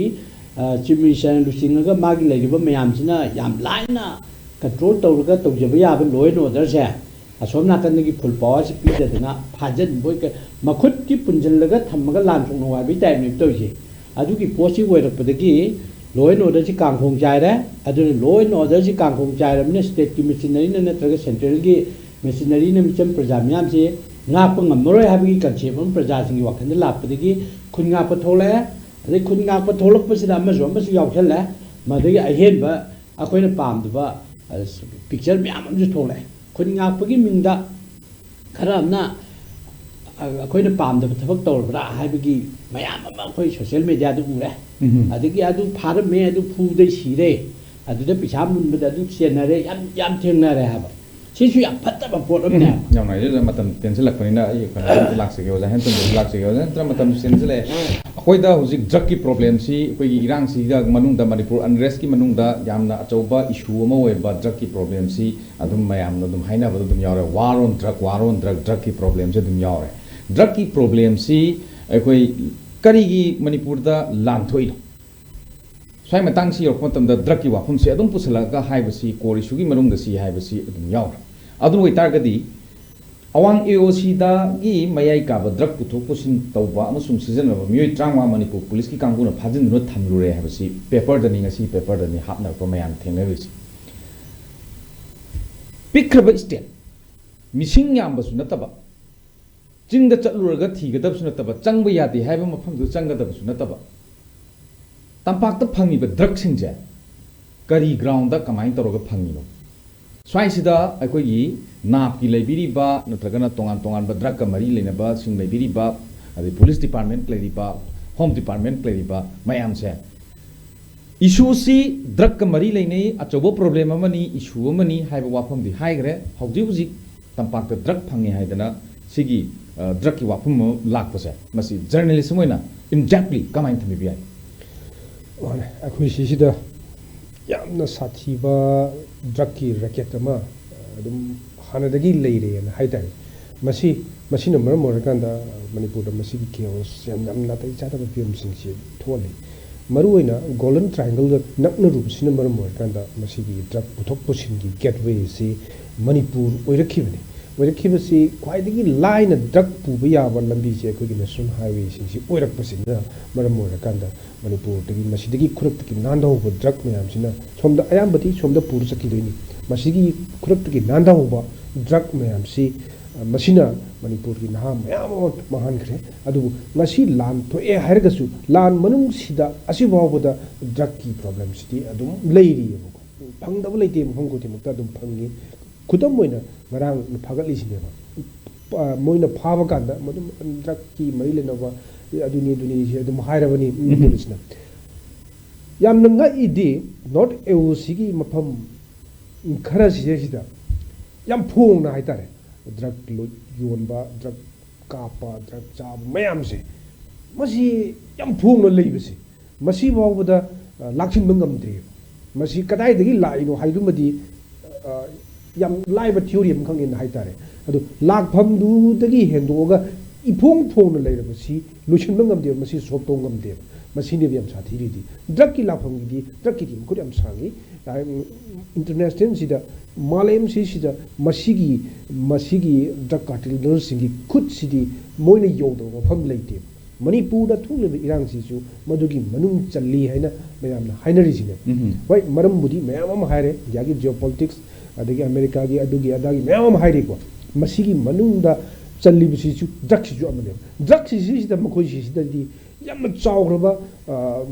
S3: ꯆꯤꯐ ꯃꯤꯅꯤꯁꯇꯔꯅ ꯂꯨꯆꯤꯡꯉꯒ ꯃꯥꯒꯤ ꯂꯩꯔꯤꯕ ꯃꯌꯥꯝꯁꯤꯅ ꯌꯥꯝ ꯂꯥꯏꯅ ꯀꯟꯇ꯭ꯔꯣल ꯇꯧꯔꯒ ꯇꯧꯖꯕ ꯌꯥꯕ ꯂꯣ ꯑꯦꯟ ꯑꯣꯔꯗꯔꯁꯦ ꯑꯁꯣꯝ ꯅꯥꯀꯟꯗꯒꯤ ꯐꯨꯜ ꯄꯥꯋꯔꯁꯤ ꯄꯤꯗꯗꯅ ꯐꯥꯖꯤꯟꯕꯣꯏ ꯃꯈꯨꯠꯀꯤ ꯄꯨꯟꯁꯤꯜꯂꯒ ꯊꯝꯃꯒ ꯂꯥꯟ ꯁꯣꯛꯅꯧ ꯍꯥꯏꯕꯒꯤ ꯇꯥꯏꯞꯅꯦꯕ ꯇꯧꯔꯤꯁꯦ ꯑꯗꯨꯒꯤ ꯄꯣꯠꯁꯤ ꯑꯣꯏꯔꯛꯄꯗꯒꯤ ꯂꯣ ꯑꯦꯟ ꯑꯣꯔꯗꯔꯁꯤ ꯀꯥꯡꯈꯣꯡ ꯆꯥꯏꯔꯦ ꯑꯗꯨꯅ ꯂꯣ ꯑꯦꯟ ꯑꯣꯔꯗꯔꯁꯤ ꯀꯥꯡꯈꯣꯡ ꯆꯥꯏꯔꯕꯅꯤꯅ ꯁ꯭ꯇꯦꯠꯀꯤ ꯃꯦꯆꯤꯅꯔꯤꯅ ꯅꯠꯇ꯭ꯔꯒ ꯁꯦꯟꯇ꯭ꯔꯦꯜꯒꯤ ꯃꯦꯆꯤꯅꯔꯤꯅ ꯃꯤꯆꯝ ꯄ꯭ꯔꯖꯥ ꯃꯌꯥꯝꯁꯤ ꯉꯥꯛꯄ ꯉꯝꯃꯔꯣꯏ ꯍꯥꯏꯕꯒꯤ ꯀꯟꯁꯦꯞ ꯑꯃ ꯄ꯭ꯔꯖꯥꯁꯤꯡꯒꯤ ꯋꯥꯈꯜꯗ ꯂꯥꯛꯄꯗꯒꯤ ꯈꯨꯟ ꯉꯥꯛꯄ ꯊꯣꯛꯂꯛꯑꯦ ꯑꯗꯩ ꯈꯨꯟ ꯉꯥꯛꯄ ꯊꯣꯛꯂꯛꯄꯁꯤꯗ ꯑꯃꯁꯨ ꯌꯥꯎꯁꯜꯂꯦ ꯃꯗꯨꯒꯤ ꯑꯍꯦꯟꯕ ꯑꯩꯈꯣꯏꯅ ꯄꯥꯝꯗꯕ ꯄꯤꯛꯆꯔ ꯃꯌꯥꯝ ꯑꯃꯁꯨ ꯊꯣꯛꯂꯛꯑꯦ ꯈꯨꯟ ꯉꯥꯛꯄꯒꯤ ꯃꯤꯡꯗ ꯈꯔ ꯑꯃꯅ ꯑꯩꯈꯣꯏꯅ ꯄꯥꯝꯗꯕ ꯊꯕꯛ ꯇꯧꯔꯕ꯭ꯔꯥ ꯍꯥꯏꯕꯒꯤ ꯃꯌꯥꯝ ꯑꯃ ꯑꯩꯈꯣꯏ ꯁꯣꯁꯤꯌꯦꯜ ꯃꯦꯗꯤꯌꯥꯗ ꯎꯔꯦ ꯑꯗꯒꯤ ꯑꯗꯨ ꯐꯥꯔꯝꯃꯦ ꯑꯗꯨ ꯐꯨꯗꯩ ꯁꯤꯔꯦ ꯑꯗꯨꯗ ꯄꯩꯁꯥ ꯃꯨꯟꯕꯗ ꯑꯗꯨ ꯆꯦꯟꯅꯔꯦ ꯌꯥꯝ ꯊꯦꯡꯅꯔꯦ ꯍꯥꯏꯕ ꯁꯤꯁꯨ ꯌꯥꯝ ꯐꯠꯇꯕ ꯄꯣꯠ ꯑꯃꯅꯦ
S1: ꯌꯥꯝ ꯅꯨꯡꯉꯥꯏꯖꯩ ꯃꯇꯝ ꯇꯦꯟꯁꯤꯜꯂꯛꯄꯅꯤꯅ ꯑꯩ ꯀꯩꯅꯣ ꯂꯥꯛꯆꯒꯦ ꯑꯣꯖꯥ ꯍꯦꯟꯇꯟꯗꯁꯨ ꯂꯥꯛꯆꯒꯦ ꯑꯣꯖꯥ ꯅꯠꯇ꯭ꯔ ꯃꯇꯝ ꯇꯦꯟꯁꯤꯜꯂꯛꯑꯦ ꯑꯩꯈꯣꯏꯗ ꯍꯧꯖꯤꯛ ꯗ꯭ꯔꯒꯀꯤ ꯄ꯭ꯔꯣꯕ꯭ꯂꯦꯝꯁꯤ ꯑꯩꯈꯣꯏꯒꯤ ꯏꯔꯥꯡꯁꯤꯒ ꯃꯅꯨꯡꯗ ꯃꯅꯤꯄꯨꯔ ꯑꯟꯔꯦꯁꯀꯤ ꯃꯅꯨꯡꯗ ꯌꯥꯝꯅ ꯑꯆꯧꯕ ꯏꯁꯨ ꯑꯃ ꯑꯣꯏꯕ ꯗ꯭ꯔꯒꯀꯤ ꯄ꯭ꯔꯣꯕ꯭ꯂꯦꯝꯁꯤ ꯑꯗꯨꯝ ꯃꯌꯥꯝꯅ ꯑꯗꯨꯝ ꯍꯥꯏꯅꯕꯗ ꯑꯗꯨꯝ ꯌꯥꯎꯔꯦ ꯋꯥꯔ ꯑꯣꯟ ꯗ꯭ꯔꯒ ꯗ꯭ꯔꯒꯀꯤ ꯄ꯭ꯔꯣꯕ꯭ꯂꯦꯝꯁꯤ ꯑꯗꯨꯝ ꯌꯥꯎꯔꯦ ꯗ꯭ꯔꯒꯀꯤ ꯄ꯭ꯔꯣꯕ꯭ꯂꯦꯝꯁꯤ ꯑꯩꯈꯣꯏ ꯀꯔꯤꯒꯤ ꯃꯅꯤꯄꯨꯔꯗ ꯂꯥꯟ ꯊꯣꯛꯏꯅꯣ ꯁ꯭ꯋꯥꯏ ꯃꯇꯥꯡꯁꯤ ꯌꯧꯔꯛꯄ ꯃꯇꯝꯗ ꯗ꯭ꯔꯒꯀꯤ ꯋꯥꯐꯝꯁꯤ ꯑꯗꯨꯝ ꯄꯨꯁꯜꯂꯛꯑꯒ ꯍꯥꯏꯕꯁꯤ ꯀꯣꯔ ꯏꯁꯨꯒꯤ ꯃꯅꯨꯡꯗ ꯁꯤ ꯍꯥꯏꯕꯁꯤ ꯑꯗꯨꯝ ꯌꯥꯎꯔꯦ ꯑꯗꯨ ꯑꯣꯏꯇꯥꯔꯒꯗꯤ ꯑꯋꯥꯡ AOCꯗꯒꯤ ꯃꯌꯥꯏ ꯀꯥꯕ ꯗ꯭ꯔꯒ ꯄꯨꯊꯣꯛ ꯄꯨꯁꯤꯟ ꯇꯧꯕ ꯑꯃꯁꯨꯡ ꯁꯤꯖꯤꯟꯅꯕ ꯃꯤꯑꯣꯏ 35 ꯃꯅꯤꯄꯨꯔ ꯄꯨꯂꯤꯁꯀꯤ ꯀꯥꯡꯕꯨꯅ ꯐꯥꯖꯤꯟꯗꯨꯅ ꯊꯝꯂꯨꯔꯦ ꯍꯥꯏꯕꯁꯤ ꯄꯦꯄꯔꯗꯅꯤ ꯉꯁꯤ ꯄꯦꯄꯔꯗꯅꯤ ꯍꯥꯞꯅꯔꯛꯄ ꯃꯌꯥꯝ ꯊꯦꯡꯅꯔꯤꯁꯤ ꯄꯤꯛꯈ꯭ꯔꯕ ꯁ꯭ꯇꯦꯠ ꯃꯤꯁꯤꯡ ꯌꯥꯝꯕꯁꯨ ꯅꯠꯇꯕ ꯆꯤꯡꯗ ꯆꯠꯂꯨꯔꯒ ꯊꯤꯒꯗꯕꯁꯨ ꯅꯠꯇꯕ ꯆꯪꯕ ꯌꯥꯗꯦ ꯍꯥꯏꯕ ꯃꯐꯝꯗꯨꯗ ꯆꯪꯒꯗꯕꯁꯨ ꯅꯠꯇꯕ ꯇꯝꯄꯥꯛꯇ ꯐꯪꯉꯤꯕ ꯗ꯭ꯔꯒꯁꯤꯡꯁꯦ ꯀꯔꯤ ꯒ꯭ꯔꯥꯎꯟꯗ ꯀꯃꯥꯏꯅ ꯇꯧꯔꯒ ꯐꯪꯉꯤꯅꯣ ꯁ꯭ꯋꯥꯏꯁꯤꯗ ꯑꯩꯈꯣꯏꯒꯤ ꯅꯥꯞꯀꯤ ꯂꯩꯕꯤꯔꯤꯕ ꯅꯠꯇ꯭ꯔꯒꯅ ꯇꯣꯉꯥꯟꯕ ꯗ꯭ꯔꯒꯀ ꯃꯔꯤ ꯂꯩꯅꯕꯁꯤꯡ ꯂꯩꯕꯤꯔꯤꯕ ꯑꯗꯩ ꯄꯨꯂꯤꯁ ꯗꯤꯄꯥꯔꯠꯃꯦꯟꯠ ꯂꯩꯔꯤꯕ ꯍꯣꯝ ꯗꯤꯄꯥꯔꯠꯃꯦꯟꯠ ꯂꯩꯔꯤꯕ ꯃꯌꯥꯝꯁꯦ ꯏꯁꯨꯁꯤ ꯗ꯭ꯔꯒꯀ ꯃꯔꯤ ꯂꯩꯅꯩ ꯑꯆꯧꯕ ꯄ꯭ꯔꯣꯕ꯭ꯂꯦꯝ ꯑꯃꯅꯤ ꯏꯁꯨ ꯑꯃꯅꯤ ꯍꯥꯏꯕ ꯋꯥꯐꯝꯗꯤ ꯍꯥꯏꯈ꯭ꯔꯦ ꯍꯧꯖꯤꯛ ꯇꯝꯄꯥꯛꯇ ꯗ꯭ꯔꯒ ꯐꯪꯉꯦ haidana sigi drug ki wapum lakpase masi journalism oina in-depthly kamain thami bi ai
S2: wane akhui sida yamna sathiba drug ki racket ama adum hanadagi leire na haidai masina maram orakanda manipur da masi chaos yamna tai chata ba film sing si thole maruina golden triangle da nakna rup sina maram orakanda masi gi drug puthok pusin gi gateway si manipur oirakhibani oirakhibasi khwaidagi line drug puba yaba lambi je ko gi national highway sing si oirakpasina maram orakanda manipur dagi masidagi khuraptaki nandauba drug mayam sina somda ayambati somda pur sakidoni masigi khuraptaki nandauba drug mayam si masina manipur ki naha mayam mahan khre adu ngasi lan to e hairgasu lan manung sida asibawda drug ki problem sidi adum leiri phangdaba leite mhong ko timukta adum phangi khudam moina ngarang phagali sineba moina phaba kanda madum drug ki mai lenaba aduni si adum hairabani polisna yamna ngai not AOC ki mafam khara sida yam phong na haitare drug yonba drug kapa drug chab mayam se masi yam phong na leibasi masi bawda laksin bangam dre masi kadai dagi laino haidumadi yam laiba theory am khangin haitare adu lakpham du dagi hendoga iphong phong na leirabasi lusin bangam de masi sop tongam de masi ne yam sathiri di drug ki lakpham gi drug ki dim kudam sangi international sida malem sida masigi drug cartel singi khut sidi moina yodo pham leite ꯃꯅꯤꯄꯨꯔꯗ ꯊꯣꯛꯂꯤꯕ ꯏꯔꯥꯡꯁꯤꯁꯨ ꯃꯗꯨꯒꯤ ꯃꯅꯨꯡ ꯆꯜꯂꯤ ꯍꯥꯏꯅ ꯃꯌꯥꯝꯅ ꯍꯥꯏꯅꯔꯤꯁꯤꯅꯦ ꯍꯣꯏ ꯃꯔꯝꯕꯨꯗꯤ ꯃꯌꯥꯝ ꯑꯃ ꯍꯥꯏꯔꯦ ꯏꯟꯗꯤꯌꯥꯒꯤ ꯖꯤꯑꯣꯄꯣꯂꯤꯇꯤꯛꯁ ꯑꯗꯒꯤ ꯑꯃꯦꯔꯤꯀꯥꯒꯤ ꯑꯗꯨꯒꯤ ꯑꯗꯥꯒꯤ ꯃꯌꯥꯝ ꯑꯃ ꯍꯥꯏꯔꯤꯀꯣ ꯃꯁꯤꯒꯤ ꯃꯅꯨꯡꯗ ꯆꯜꯂꯤꯕꯁꯤꯁꯨ ꯗ꯭ꯔꯒꯁꯤꯁꯨ ꯑꯃꯅꯦꯕ ꯗ꯭ꯔꯒꯁꯤꯁꯤꯗ ꯃꯈꯣꯏꯁꯤꯗꯗꯤ ꯌꯥꯝꯅ ꯆꯥꯎꯈ꯭ꯔꯕ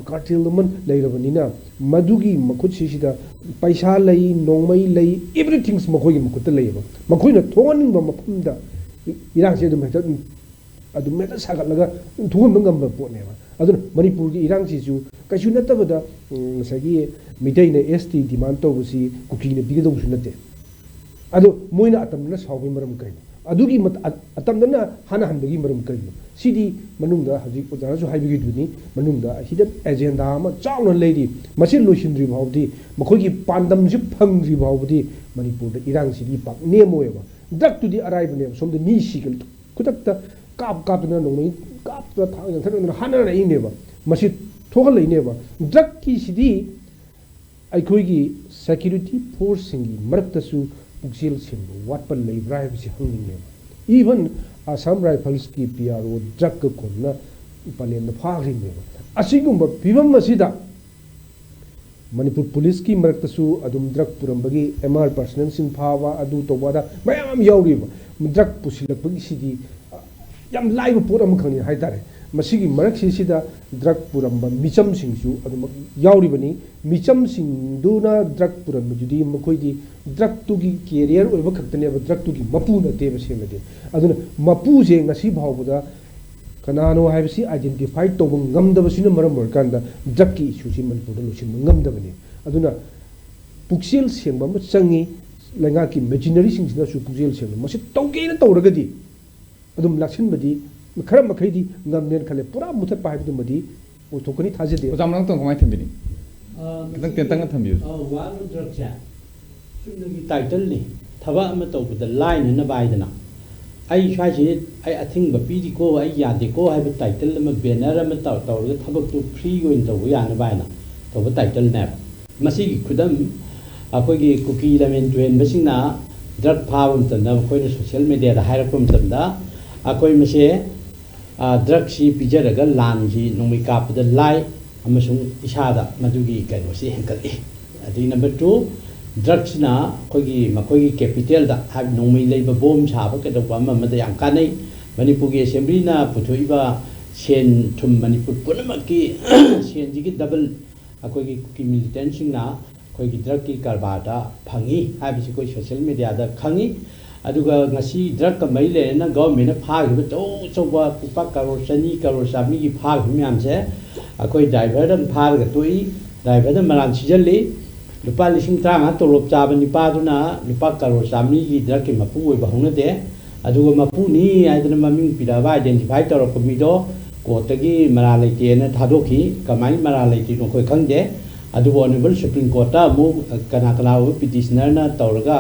S2: ꯀꯥꯔꯇꯦꯜ ꯑꯃ ꯂꯩꯔꯕꯅꯤꯅ ꯃꯗꯨꯒꯤ ꯃꯈꯨꯠꯁꯤꯗ ꯄꯩꯁꯥ ꯂꯩ ꯅꯣꯡꯃꯩ ꯂꯩ ꯑꯦꯚ꯭ꯔꯤꯊꯤꯡꯁ ꯃꯈꯣꯏꯒꯤ ꯃꯈꯨꯠꯇ ꯂꯩꯌꯦꯕ ꯃꯈꯣꯏꯅ ꯊꯣꯛꯍꯟꯅꯤꯡꯕ ꯃꯐꯝꯗ ꯏꯔꯥꯡꯁꯦ ꯑꯗꯨꯝ ꯍꯦꯛꯇ ꯁꯥꯒꯠꯂꯒ ꯊꯣꯛꯍꯟꯕ ꯉꯝꯕ ꯄꯣꯠꯅꯦꯕ ꯑꯗꯨꯅ ꯃꯅꯤꯄꯨꯔꯒꯤ ꯏꯔꯥꯡꯁꯤꯁꯨ ꯀꯩꯁꯨ ꯅꯠꯇꯕꯗ ꯉꯁꯥꯏꯒꯤ ꯃꯤꯇꯩꯅ ST ꯗꯤꯃꯥꯟ ꯇꯧꯕꯁꯤ ꯀꯨꯀꯤꯅ ꯄꯤꯒꯗꯧꯕꯁꯨ ꯅꯠꯇꯦ ꯑꯗꯣ ꯃꯣꯏꯅ ꯑꯇꯝꯅꯅ ꯁꯥꯎꯕꯒꯤ ꯃꯔꯝ ꯀꯩꯅꯣ ꯑꯗꯨꯒꯤ ꯑꯇꯝꯅꯅ ꯍꯥꯟꯅꯍꯟꯕꯒꯤ ꯃꯔꯝ ꯀꯩꯅꯣ ꯁꯤꯗꯤ ꯃꯅꯨꯡꯗ ꯍꯧꯖꯤꯛ ꯑꯣꯖꯥꯅꯁꯨ ꯍꯥꯏꯕꯤꯈꯤꯗꯨꯅꯤ ꯃꯅꯨꯡꯗ ꯍꯤꯗꯟ ꯑꯦꯖꯦꯟꯗꯥ ꯑꯃ ꯆꯥꯎꯅ ꯂꯩꯔꯤ ꯃꯁꯤ ꯂꯣꯏꯁꯤꯟꯗ꯭ꯔꯤ ꯐꯥꯎꯕꯗꯤ ꯃꯈꯣꯏꯒꯤ ꯄꯥꯟꯗꯝꯁꯤ ꯐꯪꯗ꯭ꯔꯤ ꯐꯥꯎꯕꯗꯤ ꯃꯅꯤꯄꯨꯔꯗ ꯏꯔꯥꯡꯁꯤꯗꯤ ꯄꯥꯛ ꯅꯦꯝꯃꯣꯏꯕ ꯗ꯭ꯔꯒꯇꯨꯗꯤ ꯑꯔꯥꯏꯕꯅꯦꯕ ꯁꯣꯝꯗ ꯃꯤ ꯁꯤꯒ ꯈꯨꯗꯛꯇ ꯀꯥꯞꯇꯅ ꯅꯣꯡꯃꯩ ꯀꯥꯞꯇꯅ ꯊꯥꯡ ꯌꯥꯟꯊꯠꯅꯗꯅ ꯍꯥꯟꯅꯔꯛꯏꯅꯦꯕ ꯃꯁꯤ ꯊꯣꯛꯍꯜꯂꯛꯏꯅꯦꯕ ꯗ꯭ꯔꯒꯀꯤꯁꯤꯗꯤ ꯑꯩꯈꯣꯏꯒꯤ ꯁꯦꯀ꯭ꯌꯨꯔꯤꯇꯤ ꯐꯣꯔꯁꯁꯤꯡꯒꯤ ꯃꯔꯛꯇꯁꯨ ꯄꯨꯛꯆꯦꯜ ꯁꯦꯡꯕ ꯋꯥꯠꯄ ꯂꯩꯕ꯭ꯔꯥ ꯍꯥꯏꯕꯁꯤ ꯍꯪꯅꯤꯡꯉꯦꯕ ꯏꯚꯟ ꯑꯁꯥꯝ ꯔꯥꯏꯐꯜꯁꯀꯤ PRO ꯗ꯭ꯔꯒꯀ ꯀꯣꯟꯅ ꯄꯂꯦꯟꯗ ꯐꯥꯈ꯭ꯔꯤꯅꯦꯕ ꯑꯁꯤꯒꯨꯝꯕ ꯐꯤꯕꯝ ꯑꯁꯤꯗ ꯃꯅꯤꯄꯨꯔ ꯄꯨꯂꯤꯁꯀꯤ ꯃꯔꯛꯇꯁꯨ ꯑꯗꯨꯝ ꯗ꯭ꯔꯒ ꯄꯨꯔꯝꯕꯒꯤ MR ꯄꯔꯁꯅꯦꯜꯁꯤꯡ ꯐꯥꯕ ꯑꯗꯨ ꯇꯧꯕꯗ ꯃꯌꯥꯝ ꯑꯃ ꯌꯥꯎꯔꯤꯕ ꯗ꯭ꯔꯒ ꯄꯨꯁꯤꯜꯂꯛꯄꯒꯤꯁꯤꯗꯤ ꯌꯥꯝ ꯂꯥꯏꯕ ꯄꯣꯠ ꯑꯃꯈꯛꯅꯤ ꯍꯥꯏꯇꯥꯔꯦ ꯃꯁꯤꯒꯤ ꯃꯔꯛꯁꯤꯗ ꯗ꯭ꯔꯒ ꯄꯨꯔꯝꯕ ꯃꯤꯆꯝꯁꯤꯡꯁꯨ ꯑꯗꯨꯃꯛ ꯌꯥꯎꯔꯤꯕꯅꯤ ꯃꯤꯆꯝꯁꯤꯡꯗꯨꯅ ꯗ꯭ꯔꯒ ꯄꯨꯔꯝꯕꯗꯨꯗꯤ ꯃꯈꯣꯏꯗꯤ ꯗ꯭ꯔꯒꯇꯨꯒꯤ ꯀꯦꯔꯤꯌꯔ ꯑꯣꯏꯕ ꯈꯛꯇꯅꯦꯕ ꯗ꯭ꯔꯒꯇꯨꯒꯤ ꯃꯄꯨ ꯅꯠꯇꯦꯕ ꯁꯦꯡꯅꯗꯤ ꯑꯗꯨꯅ ꯃꯄꯨꯁꯦ ꯉꯁꯤ ꯐꯥꯎꯕꯗ ꯀꯅꯥꯅꯣ ꯍꯥꯏꯕꯁꯤ ꯑꯥꯏꯗꯦꯟꯇꯤꯐꯥꯏ ꯇꯧꯕ ꯉꯝꯗꯕꯁꯤꯅ ꯃꯔꯝ ꯑꯣꯏꯔꯀꯥꯟꯗ ꯗ꯭ꯔꯒꯀꯤ ꯏꯁꯨꯁꯤ ꯃꯅꯤꯄꯨꯔꯗ ꯂꯣꯏꯁꯤꯟꯕ ꯉꯝꯗꯕꯅꯤ ꯑꯗꯨꯅ ꯄꯨꯛꯆꯦꯜ ꯁꯦꯡꯕ ꯑꯃ ꯆꯪꯉꯤ ꯂꯩꯉꯥꯛꯀꯤ ꯃꯦꯆꯤꯅꯔꯤꯁꯤꯡꯁꯤꯅꯁꯨ ꯄꯨꯛꯆꯦꯜ ꯁꯦꯡꯕ ꯃꯁꯤ ꯇꯧꯒꯦꯅ ꯇꯧꯔꯒꯗꯤ ꯑꯗꯨꯝ ꯂꯥꯛꯁꯤꯟꯕꯗꯤ ꯈꯔ ꯃꯈꯩꯗꯤ ꯉꯝꯅꯦꯅ ꯈꯜꯂꯦ ꯄꯨꯔꯥ ꯃꯨꯊꯠꯄ ꯍꯥꯏꯕꯗꯨꯃꯗꯤ ꯑꯣꯏꯊꯣꯛꯀꯅꯤ ꯊꯥꯖꯗꯦ
S1: ꯑꯣꯖꯥ ꯃꯅꯥꯛꯇꯪ ꯀꯃꯥꯏꯅ ꯊꯝꯕꯤꯅꯤ ꯈꯤꯇꯪ ꯇꯦꯟꯇꯪꯅ ꯊꯝꯕꯤꯌꯨ
S3: ꯋꯥꯔ ꯑꯣꯟ ꯗ꯭ꯔꯒꯁꯦ ꯆꯨꯝꯅꯒꯤ ꯇꯥꯏꯇꯜꯅꯤ ꯊꯕꯛ ꯑꯃ ꯇꯧꯕꯗ ꯂꯥꯏꯅꯅꯕ ꯍꯥꯏꯗꯅ ꯑꯩ ꯁ꯭ꯋꯥꯏꯁꯤ ꯑꯩ ꯑꯊꯤꯡꯕ ꯄꯤꯔꯤꯀꯣ ꯑꯩ ꯌꯥꯗꯦꯀꯣ ꯍꯥꯏꯕ ꯇꯥꯏꯇꯜ ꯑꯃ ꯕꯦꯅꯔ ꯑꯃ ꯇꯧꯔꯒ ꯊꯕꯛꯇꯨ ꯐ꯭ꯔꯤ ꯑꯣꯏꯅ ꯇꯧꯕ ꯌꯥꯅꯕ ꯍꯥꯏꯅ ꯇꯧꯕ ꯇꯥꯏꯇꯜꯅꯦꯕ ꯃꯁꯤꯒꯤ ꯈꯨꯗꯝ ꯑꯩꯈꯣꯏꯒꯤ ꯀꯨꯀꯤ ꯂꯝꯃꯦꯟ ꯇꯨꯍꯦꯟꯕꯁꯤꯡꯅ ꯗ꯭ꯔꯒ ꯐꯥꯕ ꯃꯇꯝꯗ ꯃꯈꯣꯏꯅ ꯁꯣꯁꯤꯌꯦꯜ ꯃꯦꯗꯤꯌꯥꯗ ꯍꯥꯏꯔꯛꯄ ꯃꯇꯝꯗ ꯑꯩꯈꯣꯏ ꯃꯁꯦ ꯗ꯭ꯔꯒꯁꯤ ꯄꯤꯖꯔꯒ ꯂꯥꯟꯁꯤ ꯅꯣꯡꯃꯩ ꯀꯥꯞꯄꯗ ꯂꯥꯏ ꯑꯃꯁꯨꯡ ꯏꯁꯥꯗ ꯃꯗꯨꯒꯤ ꯀꯩꯅꯣꯁꯤ ꯍꯦꯟꯒꯠꯂꯤ ꯑꯗꯒꯤ ꯅꯝꯕꯔ 2 ꯗ꯭ꯔꯒꯁꯤꯅ ꯃꯈꯣꯏꯒꯤ ꯀꯦꯄꯤꯇꯦꯜꯗ ꯍꯥꯏꯕ ꯅꯣꯡꯃꯩ ꯂꯩꯕ ꯕꯣꯝ ꯁꯥꯕ ꯀꯩꯗꯧꯕ ꯑꯃꯗ ꯌꯥꯝ ꯀꯥꯟꯅꯩ ꯃꯅꯤꯄꯨꯔꯒꯤ ꯑꯦꯁꯦꯝꯕ꯭ꯂꯤꯅ ꯄꯨꯊꯣꯛꯏꯕ ꯁꯦꯟ ꯊꯨꯝ ꯃꯅꯤꯄꯨꯔ ꯄꯨꯝꯅꯃꯛꯀꯤ ꯁꯦꯟꯁꯤꯒꯤ ꯗꯕꯜ ꯑꯩꯈꯣꯏꯒꯤ ꯀꯨꯀꯤ ꯃꯤꯂꯤꯇꯦꯟꯁꯤꯡꯅ ꯑꯩꯈꯣꯏꯒꯤ ꯗ꯭ꯔꯒꯀꯤ ꯀꯔꯕꯥꯔꯗ ꯐꯪꯉꯤ ꯍꯥꯏꯕꯁꯤ ꯑꯩꯈꯣꯏ ꯁꯣꯁꯤꯌꯦꯜ ꯃꯦꯗꯤꯌꯥꯗ ꯈꯪꯉꯤ ꯑꯗꯨꯒ ꯉꯁꯤ ꯗ꯭ꯔꯒꯀ ꯃꯔꯤ ꯂꯩꯅꯅ ꯒꯚꯔꯟꯃꯦꯟꯠꯅ ꯐꯥꯈꯤꯕ ꯑꯆꯧꯕ ꯂꯨꯄꯥ ꯀꯔꯣꯔ 2 ꯀꯔꯣꯔ 100ꯒꯤ ꯐꯥꯈꯤꯕ ꯃꯌꯥꯝꯁꯦ ꯑꯩꯈꯣꯏ ꯗ꯭ꯔꯥꯏꯚꯔꯗ ꯐꯥꯔꯒ ꯇꯣꯛꯏ ꯗ꯭ꯔꯥꯏꯚꯔꯗ ꯃꯔꯥꯟ ꯁꯤꯖꯜꯂꯤ ꯂꯨꯄꯥ 35,000 ꯇꯣꯂꯣꯞ ꯆꯥꯕ ꯅꯤꯄꯥꯗꯨꯅ ꯂꯨꯄꯥ ꯀꯔꯣꯔ 100ꯒꯤ ꯗ꯭ꯔꯒꯀꯤ ꯃꯄꯨ ꯑꯣꯏꯕ ꯍꯧꯅꯗꯦ ꯑꯗꯨꯒ ꯃꯄꯨꯅꯤ ꯍꯥꯏꯗꯅ ꯃꯃꯤꯡ ꯄꯤꯔꯛꯑꯕ ꯑꯥꯏꯗꯦꯟꯇꯤꯐꯥꯏ ꯇꯧꯔꯛꯄ ꯃꯤꯗꯣ ꯀꯣꯔꯠꯇꯒꯤ ꯃꯔꯥꯜ ꯂꯩꯇꯦꯅ ꯊꯥꯗꯣꯛꯈꯤ ꯀꯃꯥꯏꯅ ꯃꯔꯥꯜ ꯂꯩꯇ꯭ꯔꯤꯅꯣ ꯑꯩꯈꯣꯏ ꯈꯪꯗꯦ ꯑꯗꯨꯕꯨ ꯑꯣꯅꯔꯦꯕꯜ ꯁꯨꯄ꯭ꯔꯤꯝ ꯀꯣꯔꯠꯇ ꯑꯃꯨꯛ ꯀꯅꯥ ꯑꯣꯏꯕ ꯄꯤꯇꯤꯁꯅꯔꯅ ꯇꯧꯔꯒ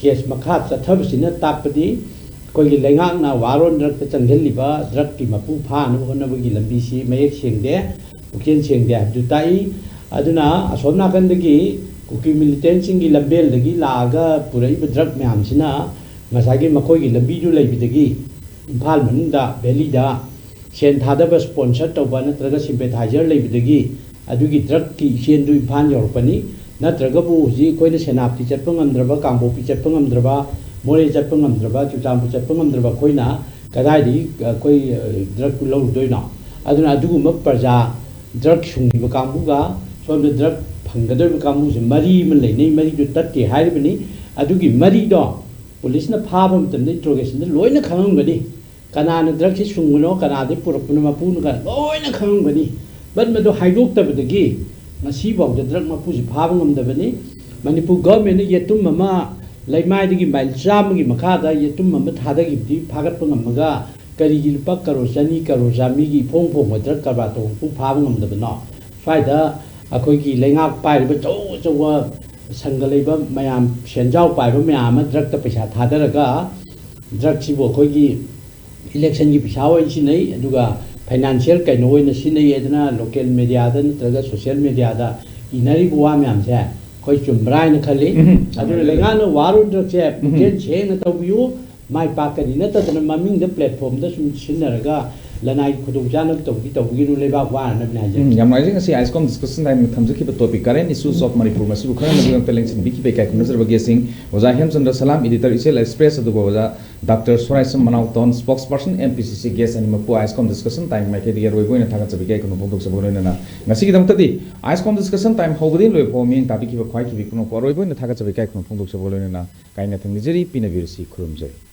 S3: ꯀꯦꯁ ꯃꯈꯥ ꯆꯠꯊꯕꯁꯤꯅ ꯇꯥꯛꯄꯗꯤ ꯑꯩꯈꯣꯏꯒꯤ ꯂꯩꯉꯥꯛꯅ ꯋꯥꯔꯣꯟ ꯗ꯭ꯔꯒꯇ ꯆꯪꯁꯤꯜꯂꯤꯕ ꯗ꯭ꯔꯒꯀꯤ ꯃꯄꯨ ꯐꯥꯅꯕ ꯍꯣꯠꯅꯕꯒꯤ ꯂꯝꯕꯤꯁꯤ ꯃꯌꯦꯛ ꯁꯦꯡꯗꯦ ꯄꯨꯛꯆꯦꯜ ꯁꯦꯡꯗꯦ ꯍꯥꯏꯕꯗꯨ ꯇꯥꯛꯏ ꯑꯗꯨꯅ ꯑꯁꯣꯝ ꯅꯥꯀꯟꯗꯒꯤ ꯀꯨꯀꯤ ꯃꯤꯂꯤꯇꯦꯟꯁꯤꯡꯒꯤ ꯂꯝꯕꯦꯜꯗꯒꯤ ꯂꯥꯛꯑꯒ ꯄꯨꯔꯛꯏꯕ ꯗ꯭ꯔꯒ ꯃꯌꯥꯝꯁꯤꯅ ꯉꯁꯥꯏꯒꯤ ꯃꯈꯣꯏꯒꯤ ꯂꯝꯕꯤꯗꯨ ꯂꯩꯕꯗꯒꯤ ꯏꯝꯐꯥꯜ ꯃꯅꯨꯡꯗ ꯚꯦꯂꯤꯗ ꯁꯦꯟ ꯊꯥꯗꯕ ꯁ꯭ꯄꯣꯟꯁꯔ ꯇꯧꯕ ꯅꯠꯇ꯭ꯔꯒ ꯁꯤꯝꯄꯦꯊꯥꯏꯖꯔ ꯂꯩꯕꯗꯒꯤ ꯑꯗꯨꯒꯤ ꯗ꯭ꯔꯒꯀꯤ ꯏꯆꯦꯟꯗꯨ ꯏꯝꯐꯥꯜ ꯌꯧꯔꯛꯄꯅꯤ ꯅꯠꯇ꯭ꯔꯒꯕꯨ ꯍꯧꯖꯤꯛ ꯑꯩꯈꯣꯏꯅ ꯁꯦꯅꯥꯄꯇꯤ ꯆꯠꯄ ꯉꯝꯗ꯭ꯔꯕ ꯀꯥꯡꯄꯣꯛꯄꯤ ꯆꯠꯄ ꯉꯝꯗ꯭ꯔꯕ ꯃꯣꯔꯦ ꯆꯠꯄ ꯉꯝꯗ꯭ꯔꯕ ꯆꯨꯔꯆꯥꯟꯄꯨꯔ ꯆꯠꯄ ꯉꯝꯗ꯭ꯔꯕ ꯑꯩꯈꯣꯏꯅ ꯀꯗꯥꯏꯗꯒꯤ ꯑꯩꯈꯣꯏ ꯗ꯭ꯔꯒꯇꯨ ꯂꯧꯔꯨꯗꯣꯏꯅꯣ ꯑꯗꯨꯅ ꯑꯗꯨꯒꯨꯝꯕ ꯄ꯭ꯔꯖꯥ ꯗ꯭ꯔꯒ ꯁꯨꯡꯉꯤꯕ ꯀꯥꯡꯕꯨꯒ ꯁꯣꯝꯗ ꯗ꯭ꯔꯒ ꯐꯪꯒꯗꯧꯔꯤꯕ ꯀꯥꯡꯕꯨꯁꯦ ꯃꯔꯤ ꯑꯃ ꯂꯩꯅꯩ ꯃꯔꯤꯗꯨ ꯇꯠꯇꯦ ꯍꯥꯏꯔꯤꯕꯅꯤ ꯑꯗꯨꯒꯤ ꯃꯔꯤꯗꯣ ꯄꯨꯂꯤꯁꯅ ꯐꯥꯕ ꯃꯇꯝꯗ ꯏꯟꯇ꯭ꯔꯣꯒꯦꯁꯟꯗ ꯂꯣꯏꯅ ꯈꯪꯉꯝꯒꯅꯤ ꯀꯅꯥꯅ ꯗ꯭ꯔꯒꯁꯤ ꯁꯨꯡꯕꯅꯣ ꯀꯅꯥꯗꯒꯤ ꯄꯨꯔꯛꯄꯅꯣ ꯃꯄꯨꯅ ꯂꯣꯏꯅ ꯈꯪꯉꯝꯒꯅꯤ ꯕꯠ ꯃꯗꯨ ꯍꯥꯏꯗꯣꯛꯇꯕꯗꯒꯤ ꯉꯁꯤꯐꯥꯎꯗ ꯗ꯭ꯔꯒ ꯃꯄꯨꯁꯤ ꯐꯥꯕ ꯉꯝꯗꯕꯅꯤ ꯃꯅꯤꯄꯨꯔ ꯒꯚꯔꯟꯃꯦꯟꯠꯅ ꯌꯦꯇꯨꯝ ꯑꯃ ꯂꯩꯃꯥꯏꯗꯒꯤ ꯃꯥꯏꯜ 100ꯒꯤ ꯃꯈꯥꯗ ꯌꯦꯇꯨꯝ ꯑꯃ ꯊꯥꯗꯈꯤꯕꯗꯤ ꯐꯥꯒꯠꯄ ꯉꯝꯃꯒ ꯀꯔꯤꯒꯤ ꯂꯨꯄꯥ ꯀꯔꯣꯔ 2 ꯀꯔꯣꯔ 100ꯒꯤ ꯏꯐꯣꯡ ꯐꯣꯡꯕ ꯗ꯭ꯔꯒ ꯀꯔꯕꯥꯔ ꯇꯧꯕ ꯃꯄꯨ ꯐꯥꯕ ꯉꯝꯗꯕꯅꯣ ꯁ꯭ꯋꯥꯏꯗ ꯑꯩꯈꯣꯏꯒꯤ ꯂꯩꯉꯥꯛ ꯄꯥꯏꯔꯤꯕ ꯑꯆꯧꯕ ꯁꯪꯒ ꯂꯩꯕ ꯃꯌꯥꯝ ꯁꯦꯟꯖꯥꯎ ꯄꯥꯏꯕ ꯃꯌꯥꯝ ꯑꯃ ꯗ꯭ꯔꯒꯇ ꯄꯩꯁా ꯊꯥꯗꯔꯒ ꯗ꯭ꯔꯒꯁꯤꯕꯨ ꯑꯩꯈꯣꯏꯒꯤ ꯏꯂꯦꯛꯁꯟꯒꯤ ꯄꯩꯁꯥ ꯑꯣꯏꯅ ꯁꯤꯖꯤꯟꯅꯩ ꯑꯗꯨꯒ ꯐꯥꯏꯅꯥꯟꯁꯤꯌꯦꯜ ꯀꯩꯅꯣ ꯑꯣꯏꯅ ꯁꯤꯖꯤꯟꯅꯩ ꯑꯗꯨꯅ ꯂꯣꯀꯦꯜ ꯃꯦꯗꯤꯌꯥꯗ ꯅꯠꯇ꯭ꯔꯒ ꯁꯣꯁꯤꯌꯦꯜ ꯃꯦꯗꯤꯌꯥꯗ ꯏꯅꯔꯤꯕ ꯋꯥ ꯃꯌꯥꯝꯁꯦ ꯑꯩꯈꯣꯏ ꯆꯨꯝꯕ꯭ꯔꯥ ꯍꯥꯏꯅ ꯈꯜꯂꯤ ꯑꯗꯨꯅ ꯂꯩꯉꯥꯛꯅ ꯋꯥꯔ ꯑꯣꯟ ꯗ꯭ꯔꯒꯁꯦ ꯄꯨꯛꯆꯦꯜ ꯁꯦꯡꯅ ꯇꯧꯕꯤꯌꯨ ꯃꯥꯏ ꯄꯥꯛꯀꯅꯤ ꯅꯠꯇꯗꯅ ꯃꯃꯤꯡꯗ ꯄ꯭ꯂꯦꯠꯐꯣꯝꯗ ꯁꯨꯝ ꯁꯤꯖꯤꯟꯅꯔꯒ ꯂꯅꯥꯏ ꯈꯨꯗꯣꯡꯆꯥꯅꯕ ꯇꯧꯕꯒꯤꯅꯨ ꯂꯩꯕꯥꯛ ꯋꯥꯅꯕꯅꯤ ꯍꯥꯏꯖꯔꯤ
S1: yam lai jing si ISCOM discussion time thamjaki ba topic current issues of Manipur masibu khara na bigam telengsin biki be kai kunazar bagi sing oja Hemchandra Salam editor isel express adu oja Dr. Suraisam Manauton spokesperson MPCC guest ani mapu ISCOM discussion time mai ke digar boina thaga chabi kai kuno bondok sabona na ngasi ki damtadi ISCOM discussion time hogdi loi pho ming tabi ki ba khwai ki bi kuno poroi boina thaga chabi kai kuno bondok sabona na kai na thangni jeri pina virsi khurumjai